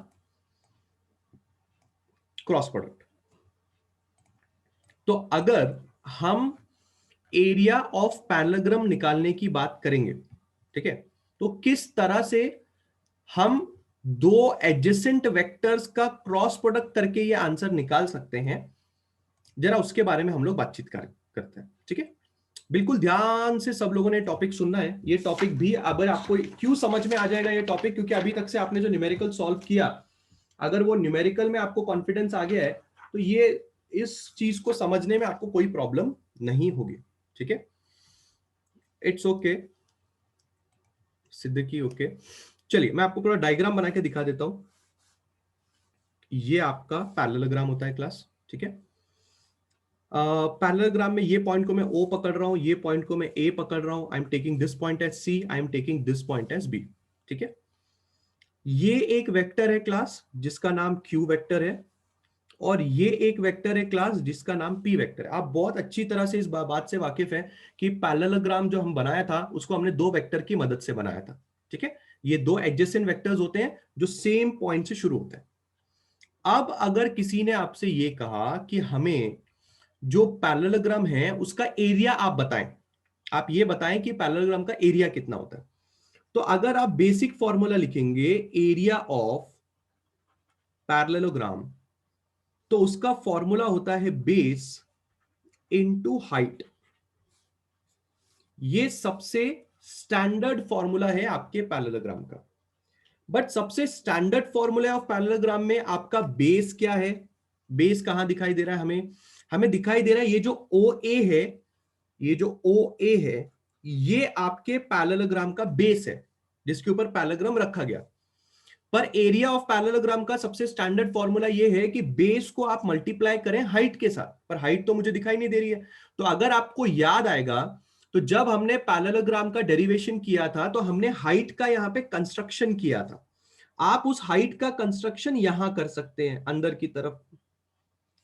क्रॉस प्रोडक्ट। तो अगर हम एरिया ऑफ पैरेललोग्राम निकालने की बात करेंगे, ठीक है, तो किस तरह से हम दो एडजेसेंट वेक्टर्स का क्रॉस प्रोडक्ट करके ये आंसर निकाल सकते हैं, जरा उसके बारे में हम लोग बातचीत करते हैं। ठीक है, बिल्कुल ध्यान से सब लोगों ने टॉपिक सुनना है। ये टॉपिक भी अगर आपको क्यों समझ में आ जाएगा ये टॉपिक, क्योंकि अभी तक से आपने जो न्यूमेरिकल सॉल्व किया, अगर वो न्यूमेरिकल में आपको कॉन्फिडेंस आ गया है तो ये इस चीज को समझने में आपको कोई प्रॉब्लम नहीं होगी। ठीक है, इट्स ओके सिद्दीकी, ओके। चलिए मैं आपको पूरा डायग्राम बना के दिखा देता हूं। ये आपका पैरेललोग्राम होता है क्लास, ठीक है। पैरेललोग्राम में ये पॉइंट को मैं O पकड़ रहा हूं, ये पॉइंट को मैं A पकड़ रहा हूं। I am taking this point as C, I am taking this point as B। ठीक है, ये एक वेक्टर है क्लास जिसका नाम Q वेक्टर है, और ये एक वेक्टर है क्लास जिसका नाम P वेक्टर है। आप बहुत अच्छी तरह से इस बात से वाकिफ है कि पैरेललोग्राम जो हम बनाया था उसको हमने दो वेक्टर की मदद से बनाया था। ठीक है, ये दो एडजेसेंट वेक्टर्स होते हैं जो सेम पॉइंट से शुरू होते हैं। अब अगर किसी ने आपसे ये कहा कि हमें जो पैरेललोग्राम है उसका एरिया आप बताएं, आप ये बताएं कि पैरेललोग्राम का एरिया कितना होता है, तो अगर आप बेसिक फॉर्मूला लिखेंगे एरिया ऑफ पैरेललोग्राम, तो उसका फॉर्मूला होता है बेस इनटू हाइट। ये सबसे स्टैंडर्ड फॉर्मूला है आपके पैरेललोग्राम का। बट सबसे स्टैंडर्ड फॉर्मूला ऑफ पैरेललोग्राम में आपका बेस क्या है? बेस कहां दिखाई दे रहा है हमें? हमें दिखाई दे रहा है ये जो OA है, ये जो OA है ये आपके पैरेललोग्राम का बेस है जिसके ऊपर पैरेललोग्राम रखा गया। पर एरिया ऑफ पैरेललोग्राम का सबसे स्टैंडर्ड फॉर्मूला ये है कि बेस को आप मल्टीप्लाई करें हाइट के साथ, पर हाइट तो मुझे दिखाई नहीं दे रही है। तो अगर आपको याद आएगा तो जब हमने पैरेललोग्राम का डेरिवेशन किया था तो हमने हाइट का यहां पे कंस्ट्रक्शन किया था। आप उस हाइट का कंस्ट्रक्शन यहां कर सकते हैं अंदर की तरफ,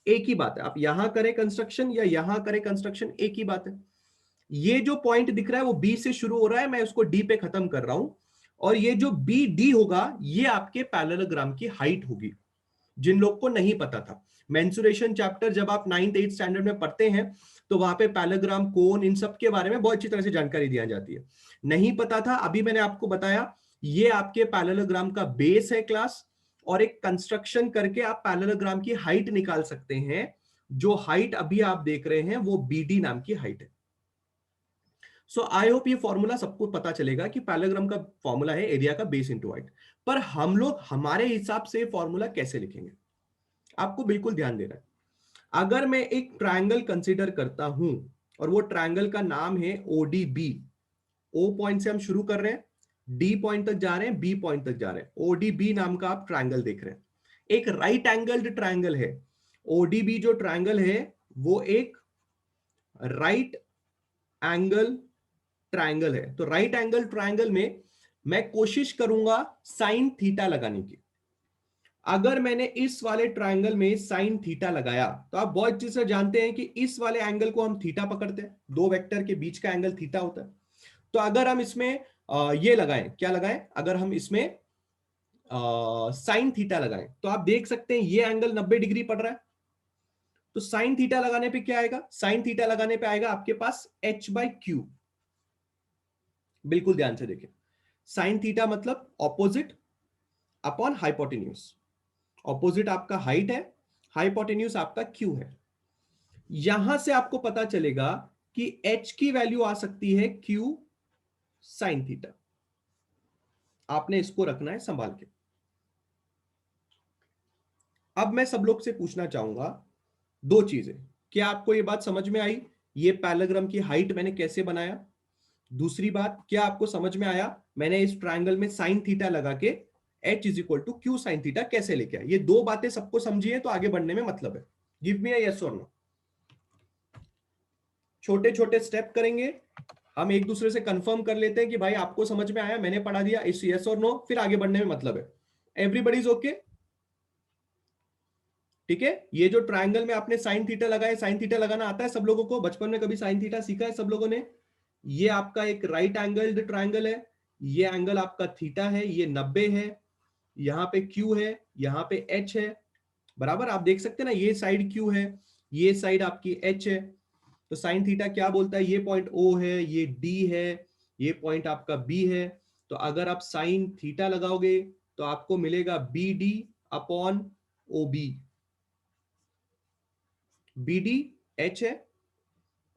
एक ही बात है। आप यहां करें कंस्ट्रक्शन या यहां करें कंस्ट्रक्शन, एक ही बात है। ये जो पॉइंट दिख रहा है वो बी से शुरू हो रहा है, मैं उसको डी पे खत्म कर रहा हूं, और ये जो बी डी होगा ये आपके पैरेललोग्राम की हाइट होगी। जिन लोग को नहीं पता था, मेंसुरेशन चैप्टर जब आप 9th 8th स्टैंडर्ड में पढ़ते हैं तो वहां पे पैरेललोग्राम, कोन, इन सब के बारे में बहुत अच्छी तरह से जानकारी दी जाती है। नहीं पता था, अभी मैंने आपको बताया ये आपके पैरेललोग्राम का बेस है क्लास, और एक कंस्ट्रक्शन करके आप पैरेललोग्राम की हाइट निकाल सकते हैं। जो हाइट अभी आप देख रहे हैं वो BD नाम की हाइट है। सो आई होप ये फॉर्मूला सबको पता चलेगा कि पैरेललोग्राम का फॉर्मूला है एरिया का बेस इनटू हाइट। पर हम लोग हमारे हिसाब से फॉर्मूला कैसे लिखेंगे, आपको बिल्कुल ध्यान देना है। अगर मैं एक ट्रायंगल कंसीडर करता हूं और वो ट्रायंगल का नाम है ODB, O पॉइंट से हम शुरू कर रहे हैं, D पॉइंट तक जा रहे हैं, B पॉइंट तक जा रहे हैं, ODB नाम का आप ट्रायंगल देख रहे हैं। एक राइट एंगल्ड ट्रायंगल है। ODB जो ट्रायंगल है वो एक राइट एंगल ट्रायंगल है। तो राइट एंगल ट्रायंगल में मैं कोशिश करूंगा साइन थीटा लगाने की। अगर मैंने इस वाले ट्रायंगल में साइन थीटा लगाया तो आप बहुत अच्छे से जानते हैं कि इस वाले एंगल को हम थीटा पकड़ते हैं, दो वेक्टर के बीच का एंगल थीटा होता है। तो अगर हम इसमें ये लगाएं, क्या लगाएं, अगर हम इसमें साइन थीटा लगाएं तो आप देख सकते हैं ये एंगल 90 डिग्री पड़ रहा है। तो साइन थीटा लगाने पे क्या आएगा? साइन थीटा लगाने पे आएगा आपके पास H/Q। बिल्कुल ध्यान से देखिए, साइन थीटा मतलब ऑपोजिट अपॉन हाइपोटेन्यूज। ऑपोजिट आपका हाइट है, हाइपोटेन्यूज आपका Q है। यहां से आपको पता चलेगा कि H की वैल्यू आ सकती है Q साइन थीटा। आपने इसको रखना है संभाल के। अब मैं सब लोग से पूछना चाहूंगा दो चीजें। क्या आपको ये बात समझ में आई, ये पैरेललोग्राम की हाइट मैंने कैसे बनाया? दूसरी बात, क्या आपको समझ में आया मैंने इस ट्रायंगल में साइन थीटा लगा के H = Q साइन थीटा कैसे लेके आया? ये दो बातें सबको समझिए तो आगे बढ़ने में मतलब है। Give me a yes or no. छोटे छोटे स्टेप करेंगे, हम एक दूसरे से कंफर्म कर लेते हैं कि भाई आपको समझ में आया, मैंने पढ़ा दिया, इस यस और नो, फिर आगे बढ़ने में मतलब है। Everybody is okay? ठीक है। ये जो ट्रायंगल में आपने साइन थीटा लगाया, साइन थीटा लगाना आता है सब लोगों को? बचपन में कभी साइन थीटा सीखा है सब लोगों ने? ये आपका एक राइट एंगल ट्रायंगल है, ये एंगल आपका थीटा है, ये 90 है, यहां पे Q है, यहां पे H है, बराबर? आप देख सकते हैं ना, ये साइड Q है, ये साइड आपकी H है। तो साइन थीटा क्या बोलता है? ये पॉइंट O है, ये D है, ये पॉइंट आपका B है। तो अगर आप साइन थीटा लगाओगे तो आपको मिलेगा BD upon OB। BD H है,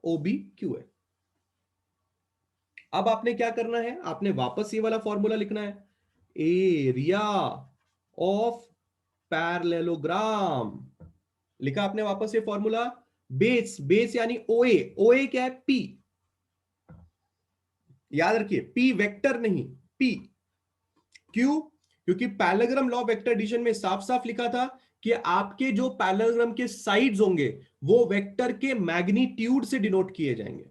OB Q है। अब आपने क्या करना है? आपने वापस ये वाला फॉर्मूला लिखना है, एरिया ऑफ पैरेललोग्राम। लिखा आपने वापस ये फॉर्मूला। बेस, बेस यानी ओए, ओए क्या है? पी। याद रखिए, पी वेक्टर नहीं, पी। क्यों? क्योंकि पैरेललोग्राम लॉ वेक्टर एडिशन में साफ साफ लिखा था कि आपके जो पैरेललोग्राम के साइड्स होंगे वो वेक्टर के मैग्नीट्यूड से डिनोट किए जाएंगे।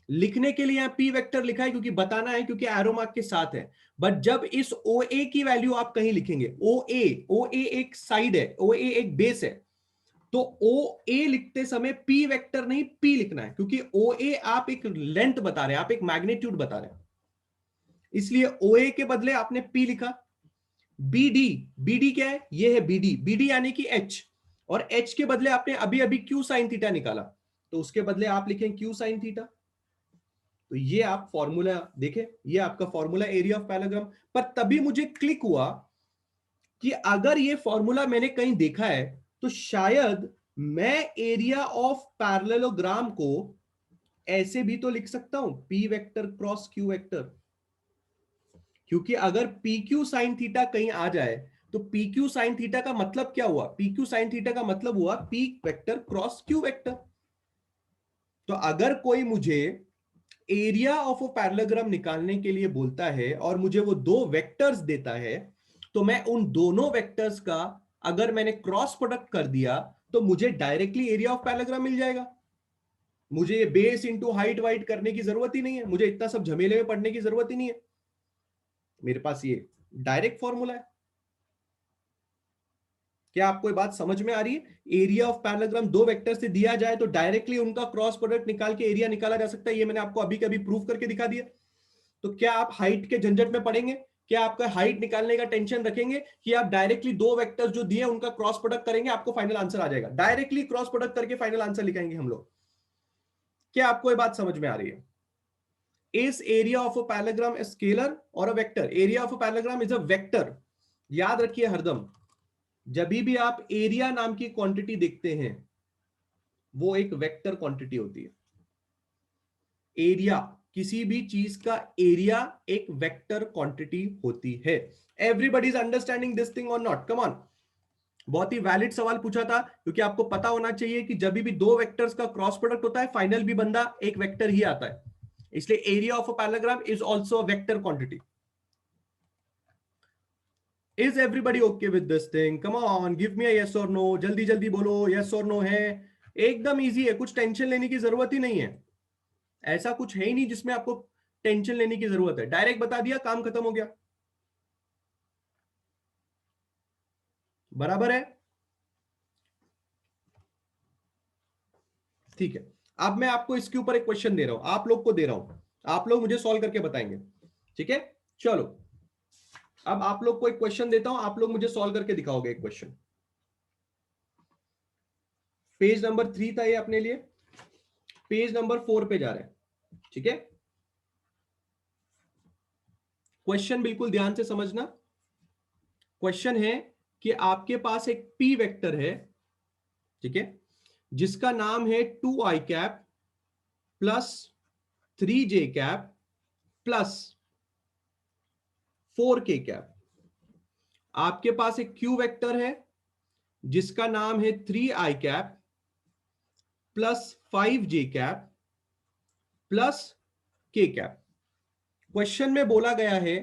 लिखने के लिए यहां पी वेक्टर लिखा है क्योंकि बताना है, क्योंकि एरो मार्क के साथ है। बट जब इस ओ ए की वैल्यू आप कहीं लिखेंगे, ओ ए एक साइड है, ओ ए एक बेस है, तो ओ ए लिखते समय पी वेक्टर नहीं पी लिखना है, क्योंकि ओ ए आप एक लेंथ बता रहे हैं, आप एक मैग्नीट्यूड बता रहे हैं, इसलिए ओ ए के बदले आपने पी लिखा। बीडी, बीडी क्या है? ये है बीडी, बीडी यानी कि एच, और एच के बदले आपने अभी अभी क्यू साइन थीटा निकाला, तो उसके बदले आप लिखें क्यू साइन थीटा। तो ये आप फॉर्मूला देखें, ये आपका फॉर्मूला एरिया ऑफ पैरेललोग्राम। पर तभी मुझे क्लिक हुआ कि अगर ये फॉर्मूला मैंने कहीं देखा है तो शायद मैं एरिया ऑफ पैरेललोग्राम को ऐसे भी तो लिख सकता हूं, P vector cross Q vector. क्योंकि अगर पी क्यू साइन थीटा कहीं आ जाए तो पी क्यू साइन थीटा का मतलब क्या हुआ? पी क्यू साइन थीटा का मतलब हुआ P vector cross Q vector. तो अगर कोई मुझे एरिया ऑफ अ पैरेललोग्राम निकालने के लिए बोलता है और मुझे वो दो वेक्टर्स देता है, तो मैं उन दोनों वेक्टर्स का अगर मैंने क्रॉस प्रोडक्ट कर दिया तो मुझे डायरेक्टली एरिया ऑफ पैरेललोग्राम मिल जाएगा। मुझे ये बेस इंटू हाइट वाइट करने की जरूरत ही नहीं है, मुझे इतना सब झमेले में पढ़ने की जरूरत ही नहीं है, मेरे पास ये डायरेक्ट फॉर्मूला है। क्या आपको ये बात समझ में आ रही है? एरिया ऑफ पैरेललोग्राम दो वेक्टर से दिया जाए तो डायरेक्टली उनका क्रॉस प्रोडक्ट निकाल के एरिया निकाला जा सकता है, ये मैंने आपको अभी कभी प्रूफ करके दिखा दिया। तो क्या आप हाइट के झंझट में पड़ेंगे? क्या आपका हाइट निकालने का टेंशन रखेंगे कि आप डायरेक्टली दो वेक्टर्स जो दिए उनका क्रॉस प्रोडक्ट करेंगे, आपको फाइनल आंसर आ जाएगा? डायरेक्टली क्रॉस प्रोडक्ट करके फाइनल आंसर लिखाएंगे हम लोग। क्या आपको ये बात समझ में आ रही है? Is area of a parallelogram scalar और a vector? Area of a parallelogram is a vector. याद रखिए हरदम, जब भी आप एरिया नाम की क्वांटिटी देखते हैं वो एक वेक्टर क्वांटिटी होती है। एरिया, किसी भी चीज का एरिया एक वेक्टर क्वांटिटी होती है। Everybody is understanding this thing और नॉट? Come on. बहुत ही वैलिड सवाल पूछा था, क्योंकि आपको पता होना चाहिए कि जब भी दो वेक्टर्स का क्रॉस प्रोडक्ट होता है फाइनल भी बंदा एक वेक्टर ही आता है, इसलिए area of a parallelogram is also a vector quantity. Is everybody okay with this thing? Come on, give me a yes or no, जल्दी जल्दी बोलो यस और नो है। एकदम इजी है, कुछ टेंशन लेने की जरूरत ही नहीं है। ऐसा कुछ है ही नहीं जिसमें आपको टेंशन लेने की जरूरत है, डायरेक्ट बता दिया, काम खत्म हो गया। बराबर है? ठीक है। अब मैं आपको इसके ऊपर एक क्वेश्चन दे रहा हूं, आप लोग को दे रहा हूं, आप लोग मुझे सॉल्व करके बताएंगे। ठीक है, चलो। अब आप लोग को एक क्वेश्चन देता हूं, आप लोग मुझे सॉल्व करके दिखाओगे एक क्वेश्चन। पेज नंबर 3 था ये अपने लिए, पेज नंबर 4 पे जा रहे हैं। ठीक है, क्वेश्चन बिल्कुल ध्यान से समझना। क्वेश्चन है कि आपके पास एक पी वेक्टर है, ठीक है, जिसका नाम है 2i cap plus 3j cap plus 4k cap. आपके पास एक क्यू वेक्टर है जिसका नाम है 3i cap plus 5j cap plus k cap. Question में बोला गया है,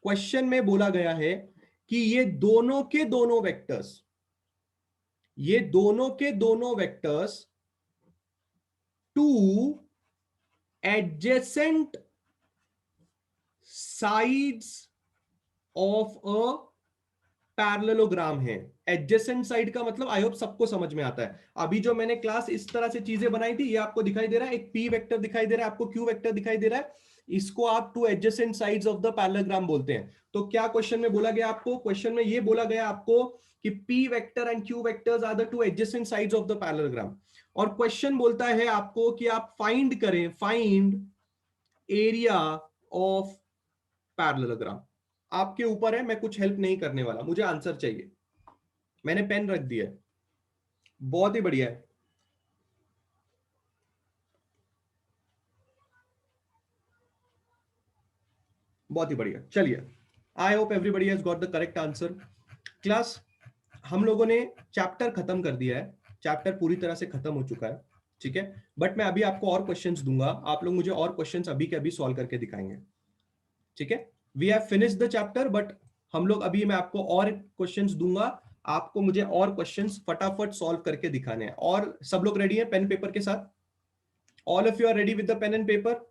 क्वेश्चन में बोला गया है कि ये दोनों के दोनों वेक्टर्स, ये दोनों के दोनों vectors 2 adjacent sides of a parallelogram है। एडजेसेंट साइड का मतलब आई होप सबको समझ में आता है। अभी जो मैंने क्लास इस तरह से चीजें बनाई थी, ये आपको दिखाई दे रहा है, एक पी वेक्टर दिखाई दे रहा है, आपको क्यू वेक्टर दिखाई दे रहा है, इसको आप to adjacent sides of the parallelogram बोलते हैं। तो क्या क्वेश्चन में बोला गया आपको? क्वेश्चन में ये बोला गया आपको कि P vector and Q vectors are the two adjacent sides of the parallelogram. और क्वेश्चन बोलता है आपको कि आप फाइंड करें, फाइंड एरिया ऑफ पैरेललोग्राम। आपके ऊपर है, मैं कुछ हेल्प नहीं करने वाला, मुझे आंसर चाहिए। मैंने पेन रख दिया है। बहुत ही बढ़िया है। बहुत ही बढ़िया। चलिए, I hope everybody has got the correct answer. Class, हम लोगों ने चैप्टर खत्म कर दिया है, चैप्टर पूरी तरह से खत्म हो चुका है, ठीक है। बट मैं अभी आपको और क्वेश्चंस दूंगा, आप लोग मुझे और क्वेश्चंस अभी के अभी सॉल्व करके दिखाएंगे, ठीक है। We have finished the chapter, but हम लोग अभी, मैं आपको और क्वेश्चंस दूंगा, आपको मुझे और क्वेश्चंस फटाफट सॉल्व करके दिखाने हैं। और सब लोग रेडी हैं पेन पेपर के साथ? All of you are ready with the pen and paper?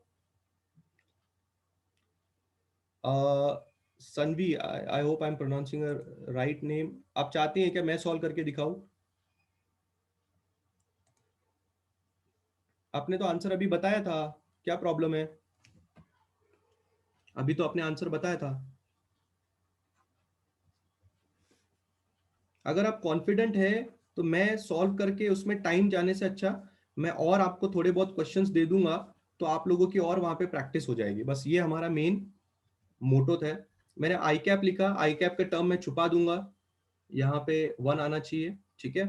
Sanvi, I hope I am pronouncing right name. आप चाहते हैं क्या मैं सॉल्व करके दिखाऊं? आपने तो आंसर अभी बताया था, क्या प्रॉब्लम है? अभी तो आपने आंसर बताया था। अगर आप कॉन्फिडेंट है तो मैं सॉल्व करके उसमें टाइम जाने से अच्छा मैं और आपको थोड़े बहुत क्वेश्चंस दे दूंगा, तो आप लोगों की और वहां पे प्रैक्टिस हो जाएगी। बस ये हमारा मेन मोटो था। मैंने आई कैप लिखा, आई कैप के टर्म में छुपा दूंगा, यहाँ पे 1 आना चाहिए, ठीक है।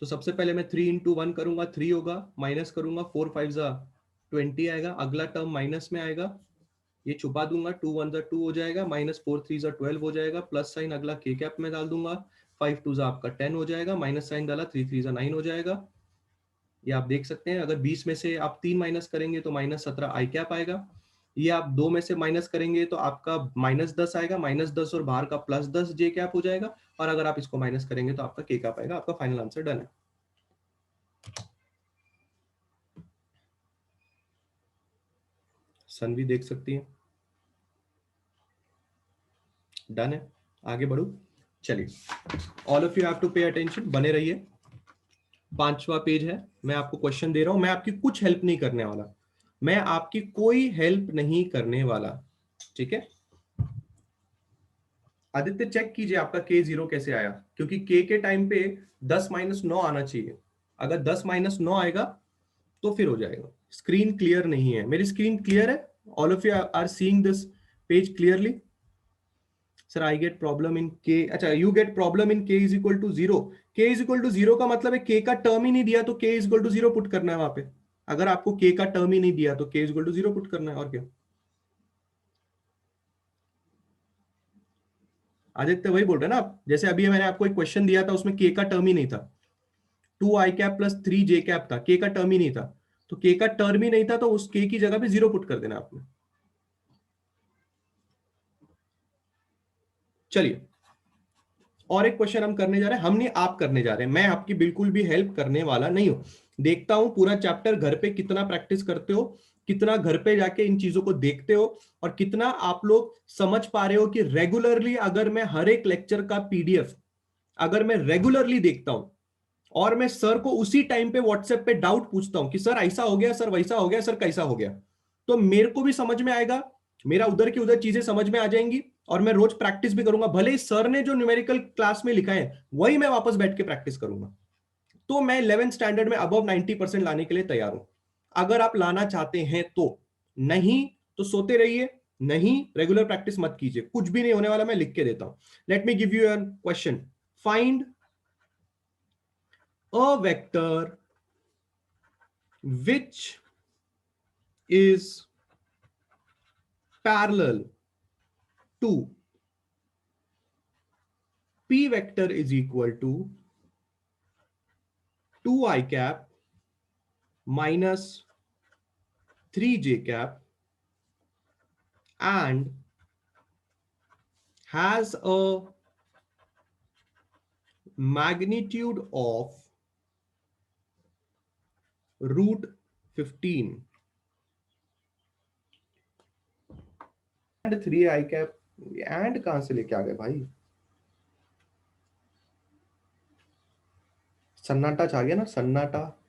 तो सबसे पहले मैं 3 × 1 करूंगा, 3 होगा, माइनस करूंगा, 4 5 जा 20 आएगा, अगला टर्म माइनस में आएगा, ये छुपा दूंगा, 2 1 जा 2 हो जाएगा, -4 3 जा 12 हो जाएगा, प्लस साइन अगला के कैप में डाल दूंगा, 5 2 जा आपका 10 हो जाएगा, माइनस साइन डाला, 3 3 जा 9 हो जाएगा। ये आप देख सकते हैं, अगर 20 में से आप 3 माइनस करेंगे तो -17 आई कैप आएगा। ये आप 2 में से माइनस करेंगे तो आपका -10 आएगा, -10 और बाहर का +10 जे कैप हो जाएगा। और अगर आप इसको माइनस करेंगे तो आपका के कैप आएगा। आपका फाइनल आंसर डन है। सनवी देख सकती है, डन है। आगे बढ़ू, चलिए। All of you have to pay attention, बने रहिए। 5वां पेज है, मैं आपको क्वेश्चन दे रहा हूं, मैं आपकी कुछ हेल्प नहीं करने वाला, मैं आपकी कोई हेल्प नहीं करने वाला, ठीक है। आदित्य चेक कीजिए आपका K0 कैसे आया, क्योंकि K के टाइम पे 10 - 9 आना चाहिए। अगर 10 - 9 आएगा तो फिर हो जाएगा। स्क्रीन क्लियर नहीं है, मेरी स्क्रीन क्लियर है? All of you are seeing this page clearly? Sir I get problem in K, अच्छा यू गेट प्रॉब्लम इन के इज इक्वल टू 0। के इज इक्वल टू 0 का मतलब है के का टर्म ही नहीं दिया, तो के इज इक्वल टू 0 पुट करना है वहां पे। अगर आपको के का टर्म ही नहीं दिया तो के इज इक्वल टू 0 पुट करना है, और क्या। आदित्य वही बोल रहे हैं ना आप, जैसे अभी मैंने आपको एक क्वेश्चन दिया था, उसमें के का टर्म ही नहीं था, 2 i कैप + 3 j कैप था, के का टर्म ही नहीं था। तो के का टर्म ही नहीं था तो उस के की जगह पे 0 पुट कर देना आपने। चलिए, और एक क्वेश्चन हम करने जा रहे हैं, हम नहीं आप करने जा रहे हैं, मैं आपकी बिल्कुल भी हेल्प करने वाला नहीं हूं। देखता हूं पूरा चैप्टर घर पे कितना प्रैक्टिस करते हो, कितना घर पे जाके इन चीजों को देखते हो, और कितना आप लोग समझ पा रहे हो कि रेगुलरली अगर मैं हर एक लेक्चर का पीडीएफ अगर मैं रेगुलरली देखता हूं, और मैं सर को उसी टाइम पे व्हाट्सएप पे डाउट पूछता हूं कि सर ऐसा हो गया, सर वैसा हो गया, सर कैसा हो गया, तो मेरे को भी समझ में आएगा, मेरा उधर की उधर चीजें समझ में आ जाएंगी, और मैं रोज प्रैक्टिस भी करूंगा। भले ही सर ने जो न्यूमेरिकल क्लास में लिखा है वही मैं वापस बैठ के प्रैक्टिस करूंगा। तो मैं 11th स्टैंडर्ड में अबव 90% लाने के लिए तैयार हूं, अगर आप लाना चाहते हैं तो। नहीं तो सोते रहिए, नहीं रेगुलर प्रैक्टिस मत कीजिए, कुछ भी नहीं होने वाला, मैं लिख के देता हूं। Let me give you an question. Find a vector which is parallel to p vector is equal to 2 i cap minus 3 j cap and has a magnitude of √15. And 3 I cap, and कहां से लेके आ गए भाई? सन्नाटा छा गया ना, सन्नाटा।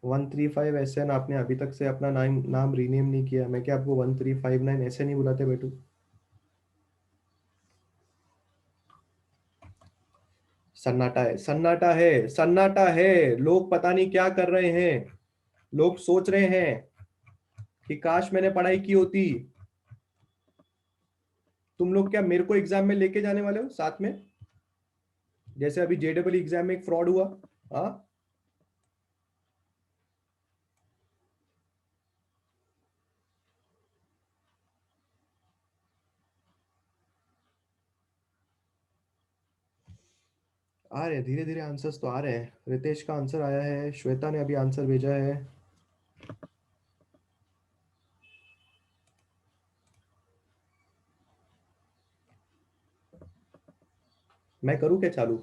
135 SN, आपने अभी तक से अपना नाम नाम रीनेम नहीं किया। मैं क्या आपको 1359 ऐसे नहीं बुलाते बेटू? सन्नाटा है, सन्नाटा है, सन्नाटा है। लोग पता नहीं क्या कर रहे हैं। लोग सोच रहे हैं कि काश मैंने पढ़ाई की होती। तुम लोग क्या मेरे को एग्जाम में लेके जाने वाले हो साथ में, जैसे अभी JEE एग्जाम में एक फ्रॉड हुआ? हाँ, आ रहे धीरे धीरे आंसर्स तो आ रहे हैं। रितेश का आंसर आया है, श्वेता ने अभी आंसर भेजा है। मैं करूं क्या चालू?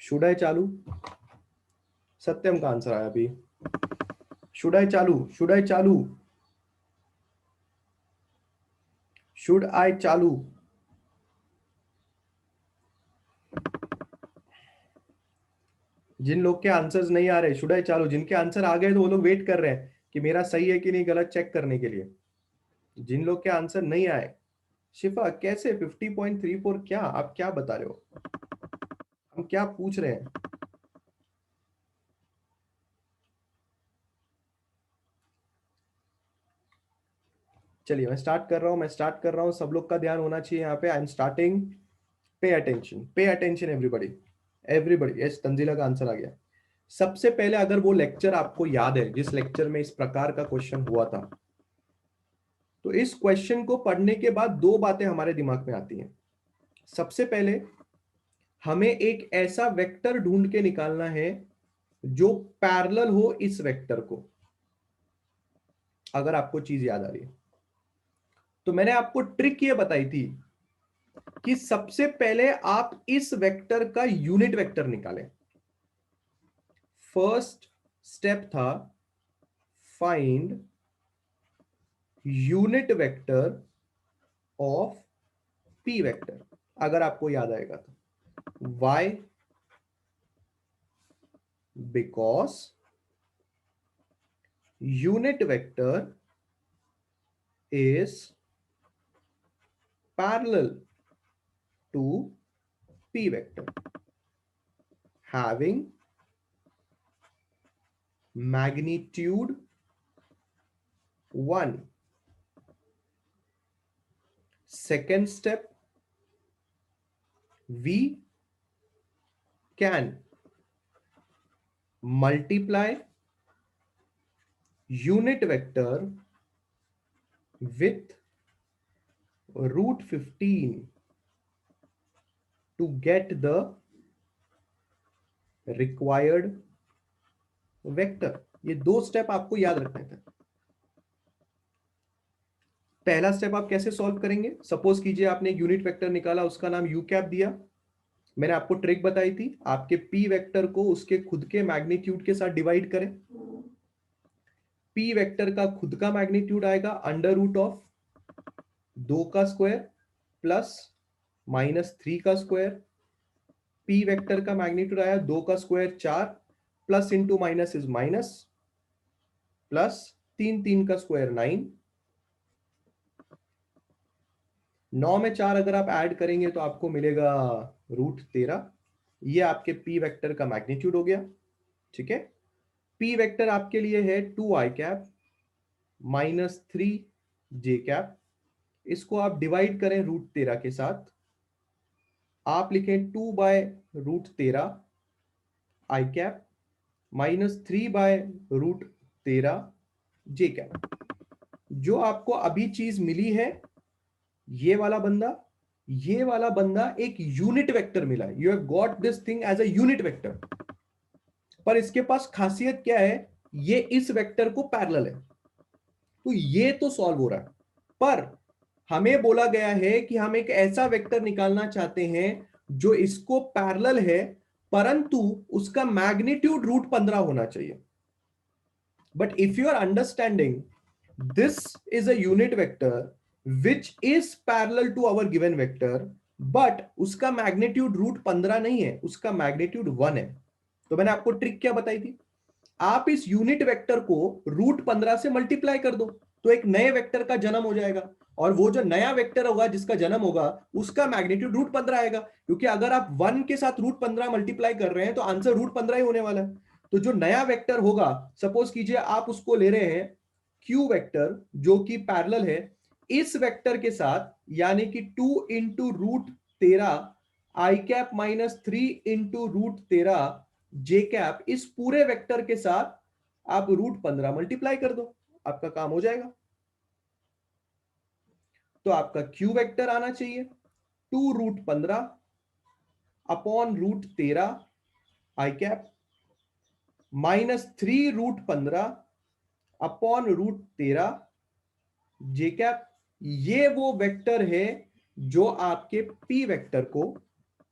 शुड आई चालू? सत्यम का आंसर आया अभी। शुड आई चालू? शुड आई चालू? शुड आई चालू? जिन लोग के आंसर्स नहीं आ रहे, शुड आई चालू? जिनके आंसर आ गए तो वो लोग वेट कर रहे हैं कि मेरा सही है कि नहीं गलत चेक करने के लिए। जिन लोग के आंसर नहीं आए, शिफा कैसे 50.34? क्या आप क्या बता रहे हो? हम क्या पूछ रहे हैं? चलिए मैं स्टार्ट कर रहा हूं, मैं स्टार्ट कर रहा हूं। सब लोग का ध्यान होना चाहिए यहाँ पे। I am starting. Pay attention everybody. Everybody, yes, Tanzila का आंसर आ गया। सबसे पहले अगर वो लेक्चर आपको याद है जिस लेक्चर में इस प्रकार का क्वेश्चन हुआ था, तो इस क्वेश्चन को पढ़ने के बाद दो बातें हमारे दिमाग में आती हैं। सबसे पहले हमें एक ऐसा वेक्टर ढूंढ के निकालना है जो पैरेलल हो इस वेक्टर को। अगर आपको चीज याद आ रही है तो मैंने आपको ट्रिक ये बताई थी कि सबसे पहले आप इस वेक्टर का यूनिट वेक्टर निकालें। फर्स्ट स्टेप था find unit vector of P vector. अगर आपको याद आएगा तो why, because unit vector is parallel to p vector having magnitude 1. Second step, we can multiply unit vector with root 15 to get the required vector. ये दो step आपको याद रखने थे। पहला स्टेप आप कैसे सॉल्व करेंगे? सपोज कीजिए आपने यूनिट वेक्टर निकाला, उसका नाम यू कैप दिया। मैंने आपको ट्रिक बताई थी, आपके पी वेक्टर को उसके खुद के मैग्नीट्यूड के साथ डिवाइड करें। पी वेक्टर का खुद का मैग्नीट्यूड आएगा अंडर रूट ऑफ 2 का स्क्वायर प्लस -3 का स्क्वायर। पी वेक्टर का मैग्नीट्यूड आया 2 का square 4, plus into minus is minus, plus 3 का स्क्वायर 9। 9 में 4 अगर आप ऐड करेंगे तो आपको मिलेगा √13। ये आपके पी वेक्टर का मैग्नीट्यूड हो गया। ठीक है, पी वेक्टर आपके लिए है 2 आई कैप -3 जे कैप। इसको आप डिवाइड करें √13 के साथ। आप लिखें 2/√13 आई कैप -3/√13 जे कैप। जो आपको अभी चीज मिली है, ये वाला बंदा, ये वाला बंदा एक यूनिट वेक्टर मिला है। You have got this thing as a unit vector. पर इसके पास खासियत क्या है? ये इस वेक्टर को पैरेलल है। तो ये तो सॉल्व हो रहा है, पर हमें बोला गया है कि हम एक ऐसा वेक्टर निकालना चाहते हैं जो इसको पैरेलल है, परंतु उसका मैग्नीट्यूड √15 होना चाहिए। But if you are understanding this is a unit vector which is parallel to our given vector, but उसका मैग्नीट्यूड √15 नहीं है, उसका मैग्नीट्यूड 1 है। तो मैंने आपको ट्रिक क्या बताई थी, आप इस यूनिट वेक्टर को √15 से मल्टीप्लाई कर दो तो एक नए वेक्टर का जन्म हो जाएगा, और वो जो नया वेक्टर होगा जिसका जन्म होगा उसका मैग्नीट्यूड √15 आएगा, क्योंकि अगर आप 1 के साथ √15 मल्टीप्लाई कर रहे हैं तो आंसर √15 ही होने वाला है। तो जो नया वेक्टर होगा, सपोज कीजिए आप उसको ले रहे हैं क्यू वेक्टर जो कि पैरेलल है इस वेक्टर के साथ, यानी कि 2 इंटू √13 आई कैप -3 इंटू √13 जे कैप, इस पूरे वेक्टर के साथ आप √15 मल्टीप्लाई कर दो, आपका काम हो जाएगा। तो आपका क्यू वेक्टर आना चाहिए 2 √15 अपॉन √13 आई कैप -3 √15 अपॉन √13 जे कैप। ये वो वेक्टर है जो आपके पी वेक्टर को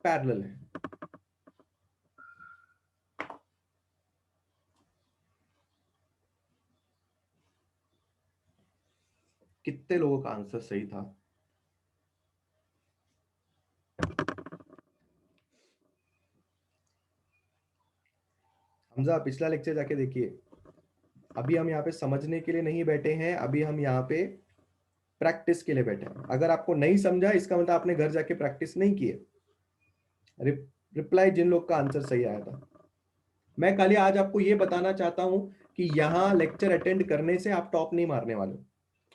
पैरेलल है। कितने लोगों का आंसर सही था? हमजा पिछला लेक्चर जाके देखिए। अभी हम यहाँ पे समझने के लिए नहीं बैठे हैं, अभी हम यहाँ पे प्रैक्टिस के लिए बैठे हैं। अगर आपको नहीं समझा इसका मतलब आपने घर जाके प्रैक्टिस नहीं किए। रिप्लाई जिन लोग का आंसर सही आया था। मैं खाली आज आपको ये बताना चाहता हूं कि यहां लेक्चर अटेंड करने से आप टॉप नहीं मारने वाले।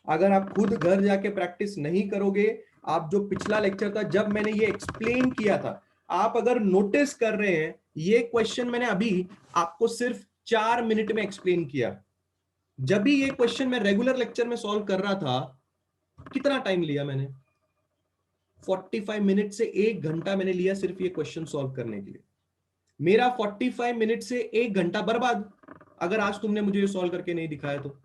अगर आप खुद घर जाके प्रैक्टिस नहीं करोगे, आप जो पिछला लेक्चर था जब मैंने ये एक्सप्लेन किया था, आप अगर नोटिस कर रहे हैं ये क्वेश्चन मैंने अभी आपको सिर्फ 4 मिनट में एक्सप्लेन किया। जब भी ये क्वेश्चन मैं रेगुलर लेक्चर में सॉल्व कर रहा था, कितना टाइम लिया मैंने? 45 मिनट से 1 घंटा मैंने लिया सिर्फ ये क्वेश्चन सॉल्व करने के लिए। मेरा 45 मिनट से 1 घंटा बर्बाद, अगर आज तुमने मुझे ये सॉल्व करके नहीं दिखाया तो।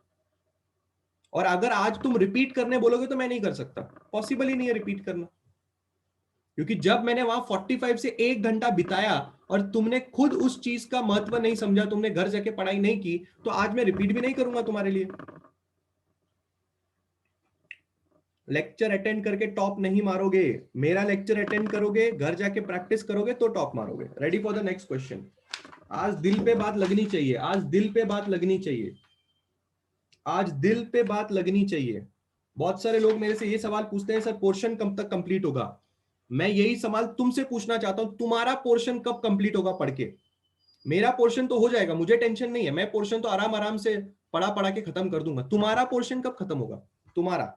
और अगर आज तुम रिपीट करने बोलोगे तो मैं नहीं कर सकता, पॉसिबल ही नहीं है रिपीट करना, क्योंकि जब मैंने वहां 45 से 1 घंटा बिताया और तुमने खुद उस चीज का महत्व नहीं समझा, तुमने घर जाके पढ़ाई नहीं की, तो आज मैं रिपीट भी नहीं करूंगा तुम्हारे लिए। लेक्चर अटेंड करके टॉप नहीं मारोगे, मेरा लेक्चर अटेंड करोगे, घर जाके प्रैक्टिस करोगे तो टॉप मारोगे। Ready for the next question. आज दिल पे बात लगनी चाहिए, आज दिल पे बात लगनी चाहिए, आज दिल पे बात लगनी चाहिए। बहुत सारे लोग मेरे से ये सवाल पूछते हैं, सर पोर्शन कब तक कंप्लीट होगा? मैं यही सवाल तुमसे पूछना चाहता हूं, तुम्हारा पोर्शन कब कंप्लीट होगा पढ़ के? मेरा पोर्शन तो हो जाएगा, मुझे टेंशन नहीं है, मैं पोर्शन तो आराम आराम से पढ़ा पढ़ा के खत्म कर दूंगा। तुम्हारा पोर्शन कब खत्म होगा? तुम्हारा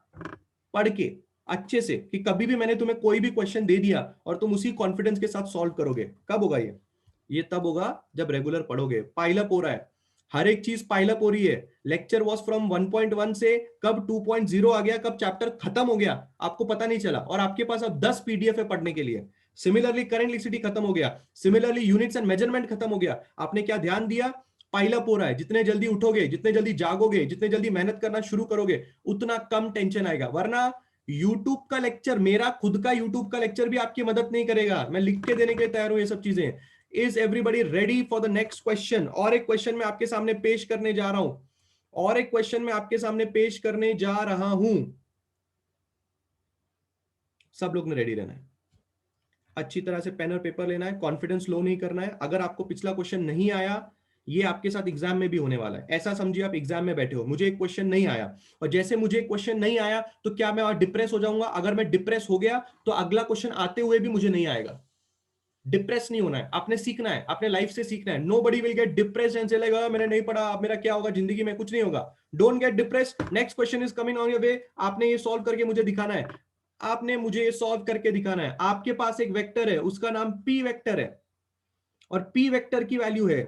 पढ़ के अच्छे से, कि कभी भी मैंने तुम्हें कोई भी क्वेश्चन दे दिया और तुम उसी कॉन्फिडेंस के साथ सॉल्व करोगे, कब होगा ये तब होगा जब रेगुलर पढ़ोगे। पाइलअप हो रहा है, हर एक चीज पाइलअप हो रही है। लेक्चर वॉज फ्रॉम 1.1 से कब 2.0 आ गया, कब चैप्टर खत्म हो गया आपको पता नहीं चला, और आपके पास अब 10 पीडीएफ है पढ़ने के लिए। सिमिलरली करंट इलेक्ट्रिसिटी खत्म हो गया, सिमिलरली यूनिट्स एंड मेजरमेंट खत्म हो गया। आपने क्या ध्यान दिया? पाइलअप हो रहा है। जितने जल्दी उठोगे, जितने जल्दी जागोगे, जितने जल्दी मेहनत करना शुरू करोगे, उतना कम टेंशन आएगा। वरना यूट्यूब का लेक्चर, मेरा खुद का यूट्यूब का लेक्चर भी आपकी मदद नहीं करेगा। मैं लिख के देने के लिए तैयार हूं ये सब चीजें। Is everybody ready for the next question? और एक क्वेश्चन मैं आपके सामने पेश करने जा रहा हूं, और एक क्वेश्चन मैं आपके सामने पेश करने जा रहा हूं। सब लोग ने रेडी रहना है, अच्छी तरह से पेन और पेपर लेना है, कॉन्फिडेंस लो नहीं करना है। अगर आपको पिछला क्वेश्चन नहीं आया, ये आपके साथ एग्जाम में भी होने वाला है। ऐसा समझिए आप एग्जाम में बैठे हो, मुझे एक क्वेश्चन नहीं आया, और जैसे मुझे एक क्वेश्चन नहीं आया तो क्या मैं और डिप्रेस हो जाऊंगा? अगर मैं डिप्रेस हो गया तो अगला क्वेश्चन आते हुए भी मुझे नहीं आएगा। डिप्रेस नहीं होना है, आपने सीखना है, अपने लाइफ से सीखना है। Nobody will get depress and say like मैंने नहीं पढ़ा, अब मेरा क्या होगा जिंदगी में? कुछ नहीं होगा। Don't get depress. Next question is coming on your way. आपने ये सॉल्व करके मुझे दिखाना है, आपने मुझे ये सॉल्व करके दिखाना है। आपके पास एक वेक्टर है, उसका नाम पी वेक्टर है, और पी वेक्टर की वैल्यू है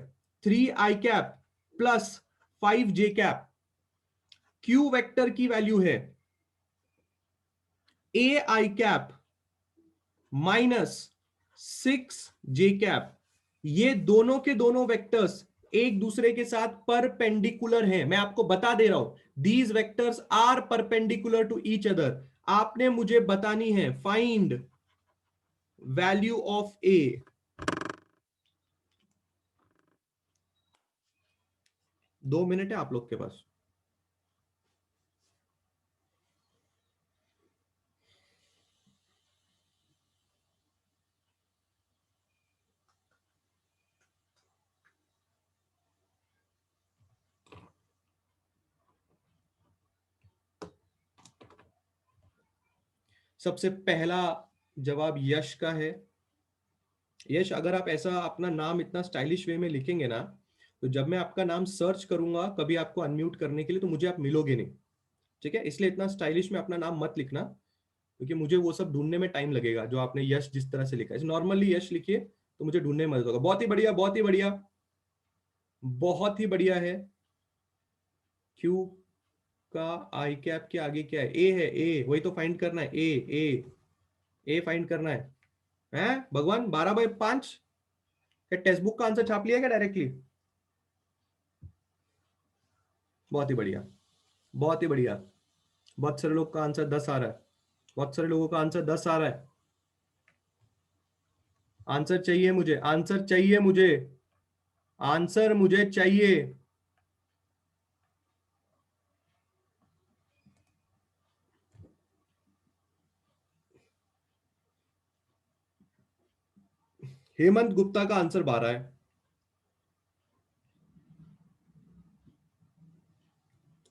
3 आई कैप प्लस 5 जे कैप। क्यू वेक्टर की वैल्यू है ए आई कैप -6 जे कैप। ये दोनों के दोनों वेक्टर्स एक दूसरे के साथ परपेंडिकुलर हैं। मैं आपको बता दे रहा हूं, these vectors are perpendicular to each other. आपने मुझे बतानी है find value of A. 2 minute है आप लोग के पास। सबसे पहला जवाब यश का है। यश, अगर आप ऐसा अपना नाम इतना स्टाइलिश वे में लिखेंगे ना, तो जब मैं आपका नाम सर्च करूंगा कभी आपको अनम्यूट करने के लिए, तो मुझे आप मिलोगे नहीं। ठीक है, इसलिए इतना स्टाइलिश में अपना नाम मत लिखना, क्योंकि मुझे वो सब ढूंढने में टाइम लगेगा जो आपने यश जिस तरह से लिखा है। नॉर्मली यश लिखिए तो मुझे ढूंढने में मदद होगा। बहुत ही बढ़िया, बहुत ही बढ़िया, बहुत ही बढ़िया है। क्यू का आई कैप के आगे क्या है? ए है, ए, वही तो फाइंड करना है। ए, ए फाइंड करना है। हैं भगवान, 12/5? क्या टेक्स्ट बुक का आंसर छाप लिया क्या डायरेक्टली? बहुत ही बढ़िया, बहुत ही बढ़िया। बहुत सारे लोग का आंसर 10 आ रहा है। बहुत सारे लोगों का आंसर 10 आ रहा है। आंसर चाहिए मुझे, आंसर चाहिए मुझे, आंसर मुझे चाहिए। हेमंत गुप्ता का आंसर 12 है।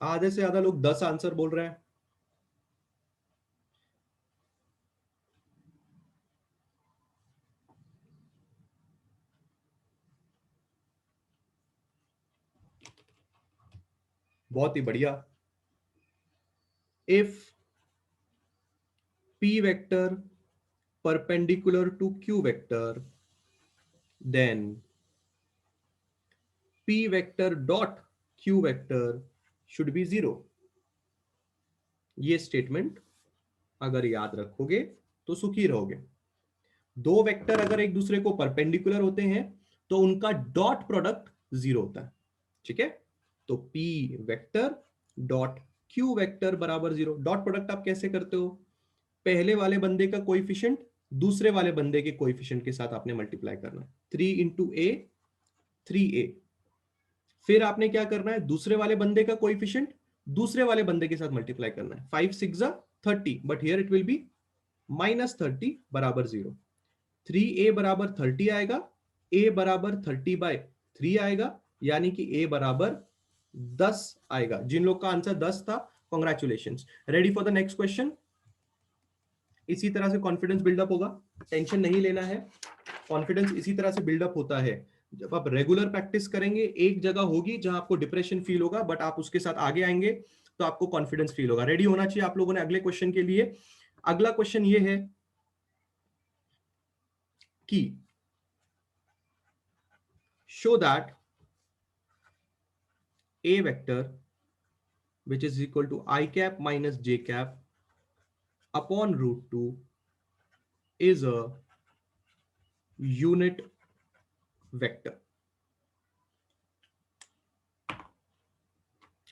आधे से ज्यादा लोग 10 आंसर बोल रहे हैं। बहुत ही बढ़िया। If p vector perpendicular to q vector, then p vector dot q vector should be 0। ये स्टेटमेंट अगर याद रखोगे तो सुखी रहोगे। दो वेक्टर अगर एक दूसरे को परपेंडिकुलर होते हैं तो उनका डॉट प्रोडक्ट 0 होता है। ठीक है, तो p vector dot q vector बराबर 0। डॉट प्रोडक्ट आप कैसे करते हो? पहले वाले बंदे का कोएफिशिएंट दूसरे वाले बंदे के कोएफिशिएंट के साथ आपने मल्टीप्लाई करना है। 3 इंटू ए, 3a। फिर आपने क्या करना है? दूसरे वाले बंदे का कोएफिशिएंट दूसरे वाले बंदे के साथ मल्टीप्लाई करना है। 5 6 30, but here it will be -30 बराबर 0। 3a बराबर 30 आएगा, a बराबर 30/3 आएगा, यानी कि a बराबर 10 आएगा। जिन लोग का आंसर 10 था, congratulation. Ready for the next question. इसी तरह से कॉन्फिडेंस बिल्डअप होगा, टेंशन नहीं लेना है। कॉन्फिडेंस इसी तरह से बिल्डअप होता है। जब आप रेगुलर प्रैक्टिस करेंगे, एक जगह होगी जहां आपको डिप्रेशन फील होगा, बट आप उसके साथ आगे आएंगे तो आपको कॉन्फिडेंस फील होगा। रेडी होना चाहिए आप लोगों ने अगले क्वेश्चन के लिए। अगला क्वेश्चन ये है कि show that a vector which is equal to I cap minus j cap upon root 2 is a unit vector।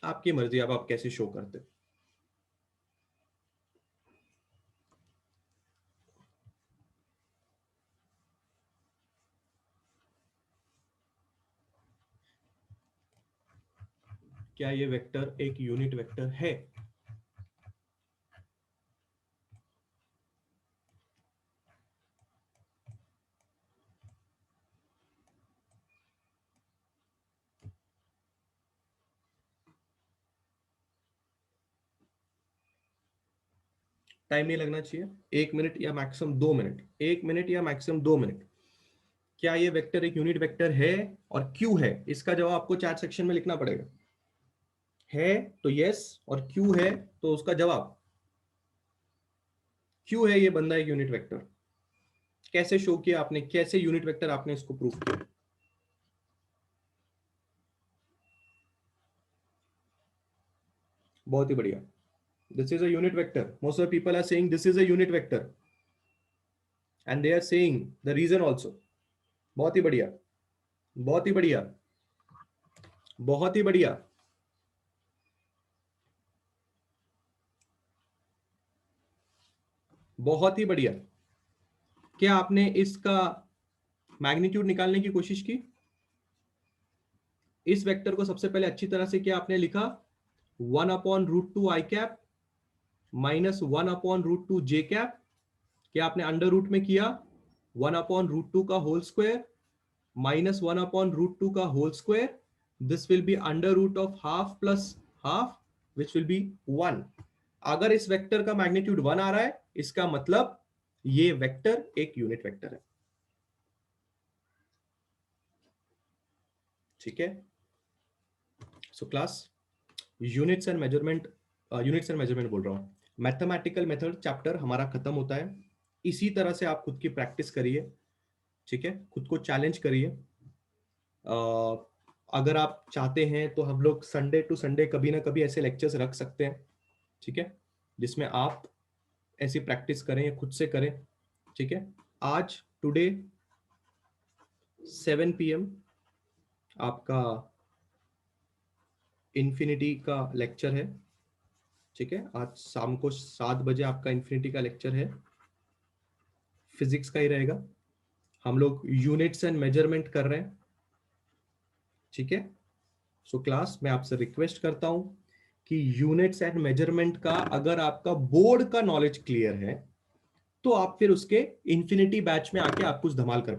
आपकी मर्जी, अब आप कैसे शो करते हो। क्या ये वेक्टर एक यूनिट वेक्टर है? टाइम नहीं लगना चाहिए, 1 मिनट या मैक्सिमम 2 मिनट, 1 मिनट या मैक्सिमम 2 मिनट। क्या ये वेक्टर एक यूनिट वेक्टर है और क्यों है? इसका जवाब आपको चैट सेक्शन में लिखना पड़ेगा। है तो यस, और क्यों है तो उसका जवाब। क्यों है ये बंदा एक यूनिट वेक्टर? कैसे शो किया आपने, कैसे यूनिट वेक्टर आपने इसको प्रूव किया? बहुत ही बढ़िया। This is a unit vector. Most of the people are saying this is a unit vector, and they are saying the reason also। बहुत ही बढ़िया, बहुत ही बढ़िया, बहुत ही बढ़िया। बहुत ही बढ़िया। क्या आपने इसका मैग्नीट्यूड निकालने की कोशिश की? इस वेक्टर को सबसे पहले अच्छी तरह से क्या आपने लिखा, 1/√2 i cap minus 1/√2 j cap, क्या आपने अंडर रूट में किया 1/√2 का होल स्क्वायर माइनस 1/√2 का whole square, this will be under root of half plus half which will be 1। अगर इस वेक्टर का मैग्नीट्यूड 1 आ रहा है, इसका मतलब ये वेक्टर एक यूनिट वेक्टर है। ठीक है, so class units and measurement बोल रहा हूं, मैथमेटिकल मेथड चैप्टर हमारा खत्म होता है। इसी तरह से आप खुद की प्रैक्टिस करिए, ठीक है, खुद को चैलेंज करिए। अगर आप चाहते हैं तो हम लोग संडे टू संडे कभी ना कभी ऐसे लेक्चर्स रख सकते हैं, ठीक है, जिसमें आप ऐसी प्रैक्टिस करें या खुद से करें। ठीक है, आज टुडे 7 PM आपका इन्फिनिटी का लेक्चर है। ठीक है, आज शाम को 7 बजे आपका इन्फिनिटी का लेक्चर है, फिजिक्स का ही रहेगा। हम लोग यूनिट्स एंड मेजरमेंट कर रहे हैं। ठीक है, सो क्लास मैं आपसे रिक्वेस्ट करता हूं कि यूनिट्स एंड मेजरमेंट का अगर आपका बोर्ड का नॉलेज क्लियर है तो आप फिर उसके इन्फिनिटी बैच में आके आप कुछ धमाल कर